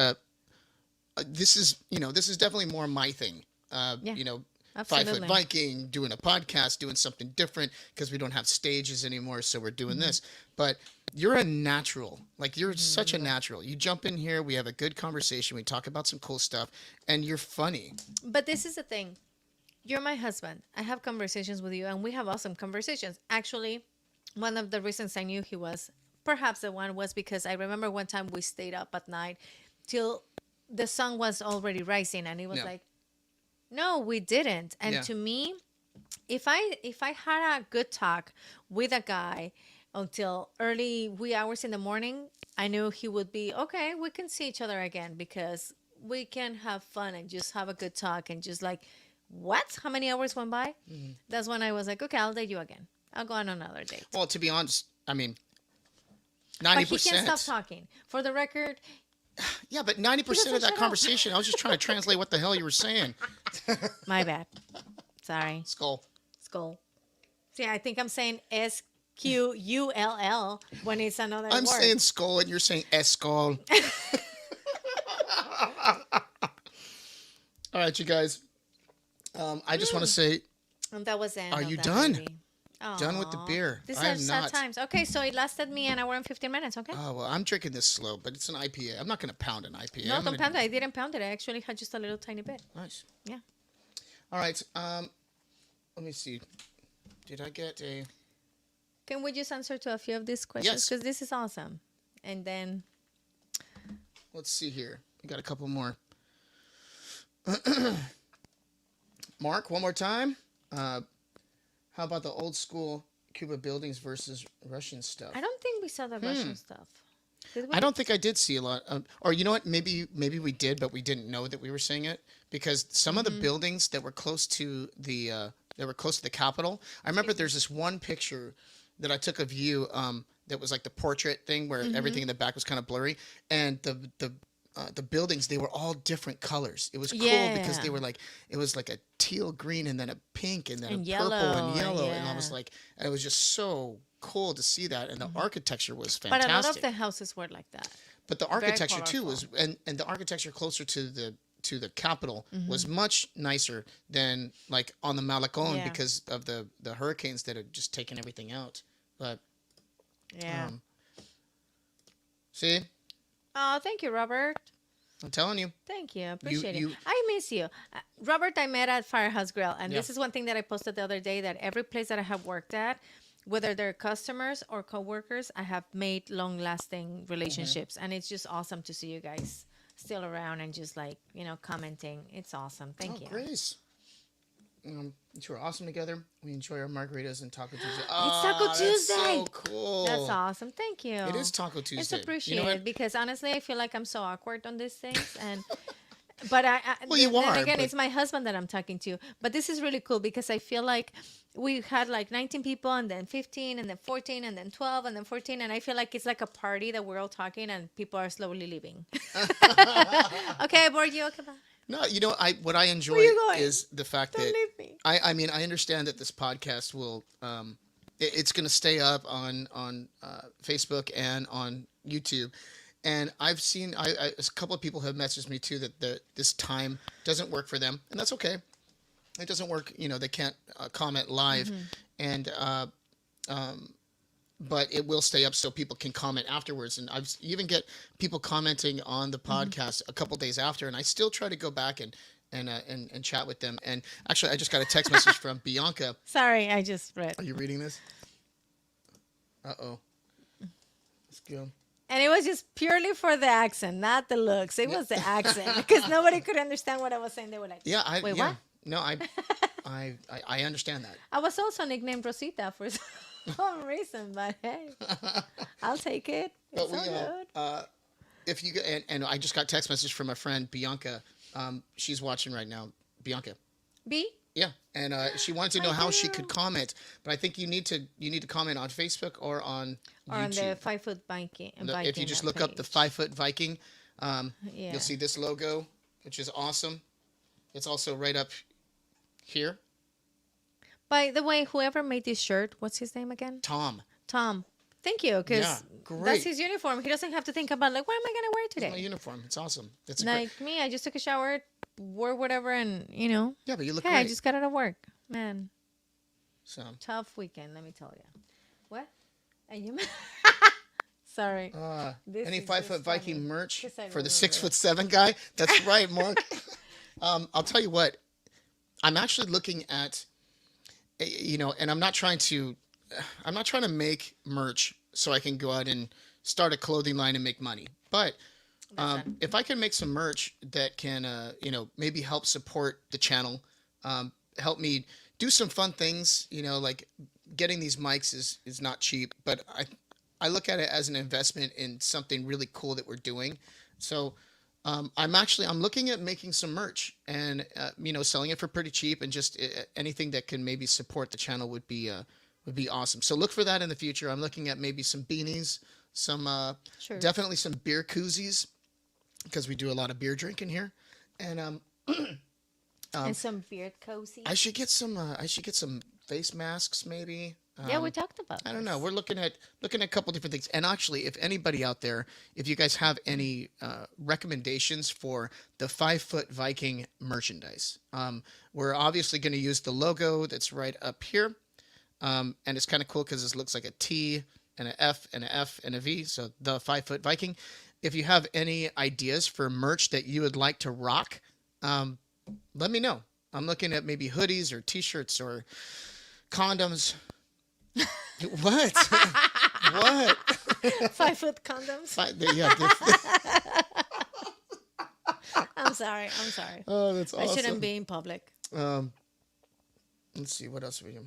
this is definitely more my thing. Yeah, You know, 5 foot absolutely. Viking, doing a podcast, doing something different because we don't have stages anymore, so we're doing this. But you're a natural. Like you're such a natural. You jump in here, we have a good conversation, we talk about some cool stuff, and you're funny. But this is the thing. You're my husband. I have conversations with you, and we have awesome conversations. Actually, one of the reasons I knew he was perhaps the one was because I remember one time we stayed up at night till the sun was already rising, and it was Yeah. like, no, we didn't. And Yeah. to me, if I had a good talk with a guy until early wee hours in the morning, I knew he would be okay. We can see each other again because we can have fun and just have a good talk and just like, what? How many hours went by? That's when I was like, okay, I'll date you again. I'll go on another date. Well, to be honest, I mean, But 90%. he can't stop talking. For the record, Yeah, but 90% of doesn't that shut up. conversation, I was just trying to translate what the hell you were saying. my bad. Sorry. Skull. Skull. See, I think I'm saying SQULL when it's another I'm word. saying skull and you're saying eskull. All right, you guys. I just want to say, And that was the end Are of you that done? movie. done with the Aw. beer. These I are am sad not. times. Okay, so it lasted me an hour and 15 minutes, okay? Oh, well, I'm drinking this slow, but it's an IPA. I'm not going to pound an IPA. No, I'm don't gonna pound it. I didn't pound it. I actually had just a little tiny bit. Nice. Yeah. All right. Let me see. Did I get a... Can we just answer to a few of these questions? Yes. Because this is awesome. And then, Let's see here. We got a couple more. Mark, one more time. How about the old school Cuba buildings versus Russian stuff? I don't think we saw the Russian stuff. Did I we? don't think I did see a lot. Or you know what? Maybe we did, but we didn't know that we were seeing it because some of the Mm-hmm. buildings that were close to the Capitol. I remember there's this one picture that I took of you that was like the portrait thing where Mm-hmm. everything in the back was kind of blurry, and the buildings they were all different colors. It was cool because Yeah. they were like it was like a teal green and then a pink and then a And purple and yellow. And yellow, and I was yeah. like, and it was just so cool to see that, and the Hmm. architecture was But a lot of fantastic. the houses were like that. But the Very architecture too colorful. was, and the architecture closer to the Capitol Hmm. was much nicer than like on the Malecon Yeah. because of the hurricanes that had just taken everything out. But Yeah. um, see, Oh, thank you, Robert. I'm telling you, Thank you. I you appreciate it. you I miss you. Robert, I met at Firehouse Grill. And yeah. this is one thing that I posted the other day that every place that I have worked at, whether they're customers or coworkers, I have made long lasting Hmm. relationships. And it's just awesome to see you guys still around and just like, commenting. It's awesome. Oh, Thank you. Grace. You were awesome together. We enjoy our margaritas and Taco Tuesday. It's Taco Ah, that's Tuesday. so That's cool. awesome. Thank It you. is Taco It's Tuesday. You know what? appreciated because honestly, I feel like I'm so awkward on these things, and but Well, you then are, again, but it's my husband that I'm talking to. But this is really cool because I feel like we had like 19 people, and then 15, and then 14, and then 12, and then 14, and I feel like it's like a party that we're all talking, and people are slowly leaving. Okay, I bored you. Okay, bye. no, you know, I what I Where enjoy you going? is the fact Don't that leave me. I mean I understand that this podcast will it's going to stay up on Facebook and on YouTube, and I've seen a couple of people have messaged me too that this time doesn't work for them, and that's okay. It doesn't work, you know, they can't comment live, Hmm. and but it will stay up so people can comment afterwards. And I've you even get people commenting on the Hmm. podcast a couple days after, and I still try to go back and chat with them. And actually, I just got a text message from Bianca. Sorry, I just read. Are you reading this? Uh oh. Let's go. And it was just purely for the accent, not the looks. It Yeah. was the accent because nobody could understand what I was saying. They were like, Yeah. "Wait, Yeah. what?" No, I understand that. I was also nicknamed Rosita for some reason, but hey, I'll take it. But It's all good. if you and I just got text message from a friend Bianca. She's watching right now. Bianca. B, Yeah, and she wanted to I know how she could do. comment, but I think you need to comment on Facebook or on Or on the YouTube. 5 foot Viking, If you Viking just look up the page. 5 foot Viking, Yeah. you'll see this logo, which is awesome. It's also right up here. By the way, whoever made this shirt, what's his name again? Tom. Tom. Thank you, Yeah, because that's great. his uniform. He doesn't have to think about like, what am I gonna wear It's my today? uniform. It's awesome. It's a great. Like me, I just took a shower, wore whatever, and Yeah, but you look hey, I great. just got out of work. Man, So, tough weekend, let me tell you. What? And you? Sorry. This any is 5 just foot Viking funny merch 'cause I for the remember. 6'7" guy? That's right, Mark. I'll tell you what. I'm actually looking at, and I'm not trying to make merch so I can go out and start a clothing line and make money. But That's not. if I can make some merch that can, maybe help support the channel, help me do some fun things, like getting these mics is not cheap, but I look at it as an investment in something really cool that we're doing. So I'm looking at making some merch and selling it for pretty cheap, and just anything that can maybe support the channel would be awesome. So look for that in the future. I'm looking at maybe some beanies, some Sure. definitely some beer koozies because we do a lot of beer drinking here, and And some beard cozy. I should get some face masks maybe. Yeah, we talked about I don't know. this. We're looking at a couple different things. And actually, if anybody out there, if you guys have any recommendations for the 5 foot Viking merchandise, we're obviously going to use the logo that's right up here, and it's kind of cool because it looks like a T and an F and an F and a V. So the 5 foot Viking. If you have any ideas for merch that you would like to rock, let me know. I'm looking at maybe hoodies or T-shirts or condoms. What? What? 5 foot condoms. Yeah. I'm sorry. I'm sorry. Oh, that's I shouldn't awesome. be in public. Um, let's see what else we do.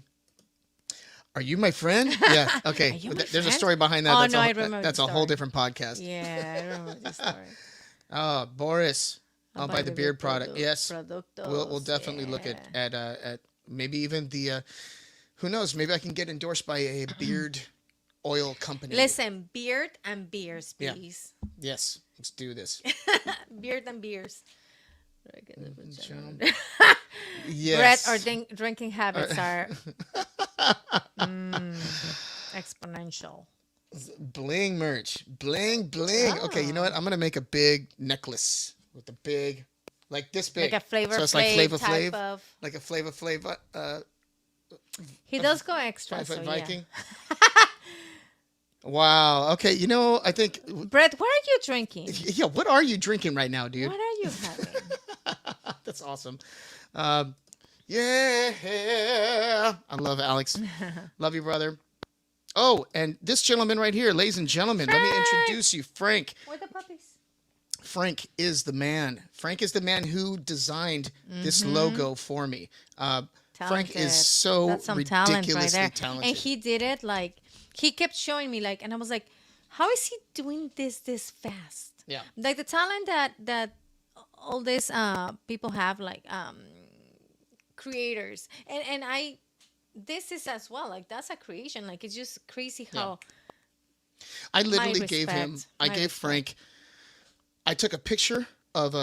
Are you my friend? Yeah. Okay. Are you my There's a friend? story behind that. Oh That's no, a I whole- remember that's the a whole story. different podcast. Yeah, I remember this story. Oh, Boris. I'll I'll buy buy the the beer beard product. Yes. We'll productos. definitely look Yeah. at maybe even the who knows, maybe I can get endorsed by a beard oil company. Listen, beard and beers, Yeah. please. Yes. Let's do this. Beard and beers. Gentlemen. Bread Yes. or drinking habits are exponential. Bling merch. Bling bling. Okay, you know what? I'm gonna make a big necklace with a big, like this big. Like a Flavor So it's like Flav Flavor type Flav, of. like a Flavor Flav. He does go extra, 5 so foot yeah. Viking. Wow. Okay. You know, I think. Brett, what are you drinking? Yeah. What are you drinking right now, dude? What are you having? That's awesome. Yeah. I love Alex. Love you, brother. Oh, and this gentleman right here, ladies and gentlemen, let me introduce you, Frank. Where the puppies? Frank is the man. Frank is the man who designed this logo for me. Frank is so That's some talent right ridiculously there. talented. And he did it like he kept showing me like, and I was like, how is he doing this fast? Yeah. Like the talent that all these people have, like creators, and I. This is as well, like that's a creation. Like it's just crazy how. I literally gave Frank. I took a picture of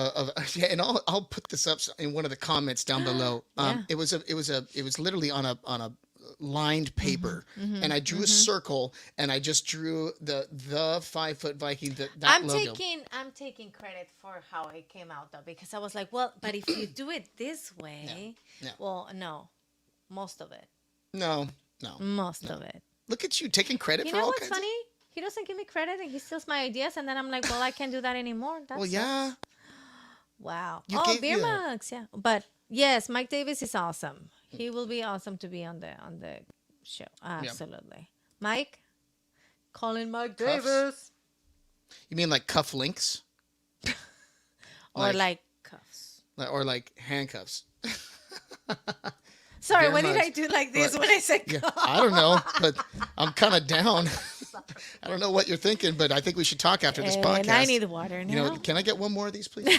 yeah, and I'll put this up in one of the comments down below. Yeah. It was literally on a lined paper, and I drew a circle, and I just drew the 5 foot Viking that logo. I'm taking credit for how it came out though, because I was like, well, but if you do it this way, Yeah. well, no, most of it. No. Most of it. Look at you taking credit You for know all what's kinds of. funny? He doesn't give me credit and he steals my ideas, and then I'm like, well, I can't do that anymore. That's Well, yeah. Wow. You Oh, gave- beer yeah. mugs, yeah. But yes, Mike Davis is awesome. He will be awesome to be on the show. Absolutely. Mike? Calling Mike Cuffs? Davis. You mean like cuff links? Or like cuffs. Or like handcuffs? Sorry, Beer when did mugs. I do like this when I said Yeah, cuff? I don't know, but I'm kind of down. I don't know what you're thinking, but I think we should talk after this podcast. And I need water now. You know, can I get one more of these, please?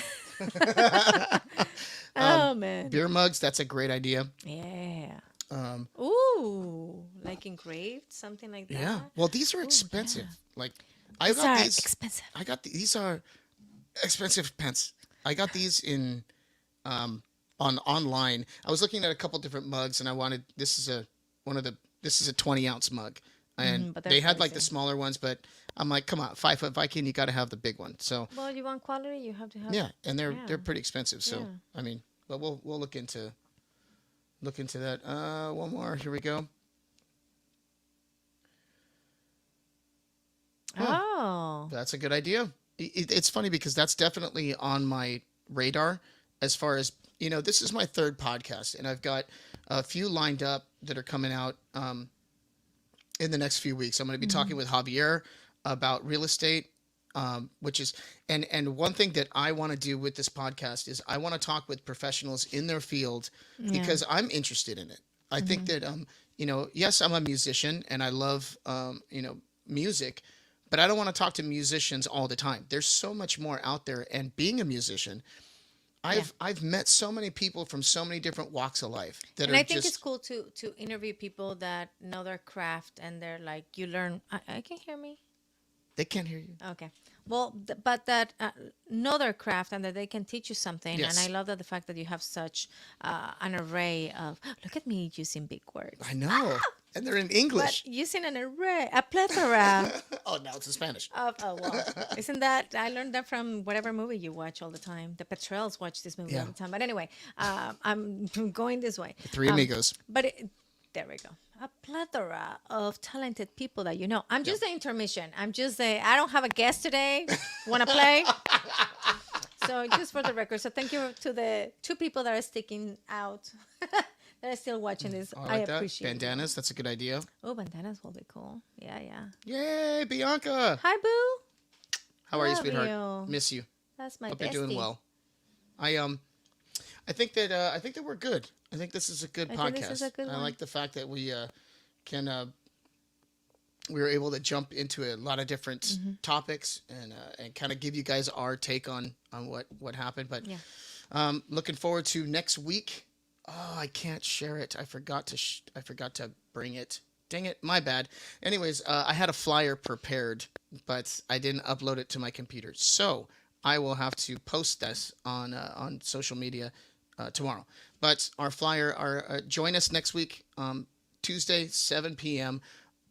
Oh, man. Beer mugs, that's a great idea. Yeah. Um, Ooh, like engraved, something like that. yeah. Well, these are expensive. Like, I These got are these. expensive. I got these are expensive pence. I got these in on online. I was looking at a couple different mugs, and I wanted this is a 20-ounce mug, and but they're they had like pricey. the smaller ones, but I'm like, come on, 5 foot Viking, you got to have the big one. So Well, you want quality, you have to have. yeah, and they're Yeah. pretty expensive. So Yeah. I mean, but we'll look into that. One more. Here we go. Oh. That's a good idea. It's funny because that's definitely on my radar as far as, you know, this is my third podcast, and I've got a few lined up that are coming out in the next few weeks. I'm going to be talking with Javier about real estate, which is, and one thing that I want to do with this podcast is I want to talk with professionals in their field because I'm interested in it. I think that, you know, yes, I'm a musician and I love, you know, music, but I don't want to talk to musicians all the time. There's so much more out there. And being a musician, I've met so many people from so many different walks of life that And are I think just, it's cool to interview people that know their craft, and they're like, you learn. I can hear me. they can't hear you. Okay. Well, but that know their craft and that they can teach you something. Yes. And I love that the fact that you have such an array of. Look at me using big words. I know. And they're in But English. using an array, a plethora Oh, now it's in Spanish. of. Oh well, isn't that? I learned that from whatever movie you watch all the time. The Petrells watch this movie all Yeah. the time. But anyway, I'm going this way. Three Amigos. But there we go. A plethora of talented people that you know. I'm just the intermission. I don't have a guest today. Want to play? So just for the record. So thank you to the two people that are sticking out, that are still watching this. Oh, I I like that. appreciate it. Bandanas, that's a good idea. Oh, bandanas will be cool. Yeah, yeah. Yay, Bianca. Hi, Boo. How are you, Love sweetheart? you. Miss you. That's my Hope bestie. you're doing well. I think that we're good. I think this is a good I podcast. think this is a good I one. like the fact that we can we were able to jump into a lot of different Mm-hmm. topics and kind of give you guys our take on what happened. But Yeah. looking forward to next week. Oh, I can't share it. I forgot to bring it. Dang it, my bad. Anyways, I had a flyer prepared, but I didn't upload it to my computer. So I will have to post this on social media tomorrow. But our flyer, join us next week, Tuesday, 7 p.m.,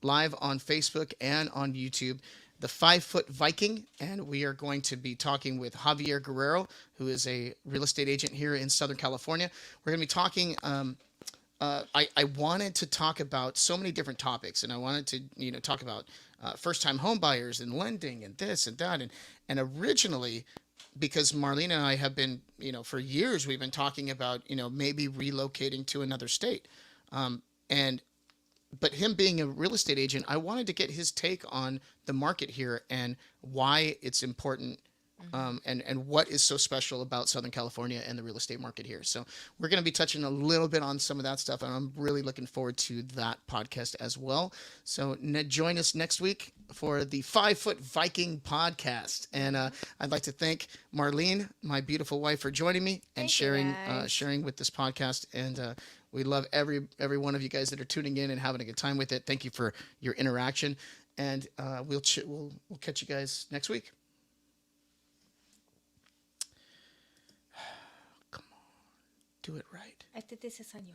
live on Facebook and on YouTube. The 5 Foot Viking, and we are going to be talking with Javier Guerrero, who is a real estate agent here in Southern California. We're going to be talking. I wanted to talk about so many different topics, and I wanted to talk about first-time home buyers and lending and this and that, and originally, because Marlene and I have been, for years we've been talking about maybe relocating to another state, and but him being a real estate agent, I wanted to get his take on the market here and why it's important, and what is so special about Southern California and the real estate market here. So we're going to be touching a little bit on some of that stuff, and I'm really looking forward to that podcast as well. So join us next week for the 5 Foot Viking podcast, and I'd like to thank Marlene, my beautiful wife, for joining me and Thank you, guys. sharing with this podcast. And we love every one of you guys that are tuning in and having a good time with it. Thank you for your interaction, and we'll catch you guys next week. Come on, do it right. Este te hace años.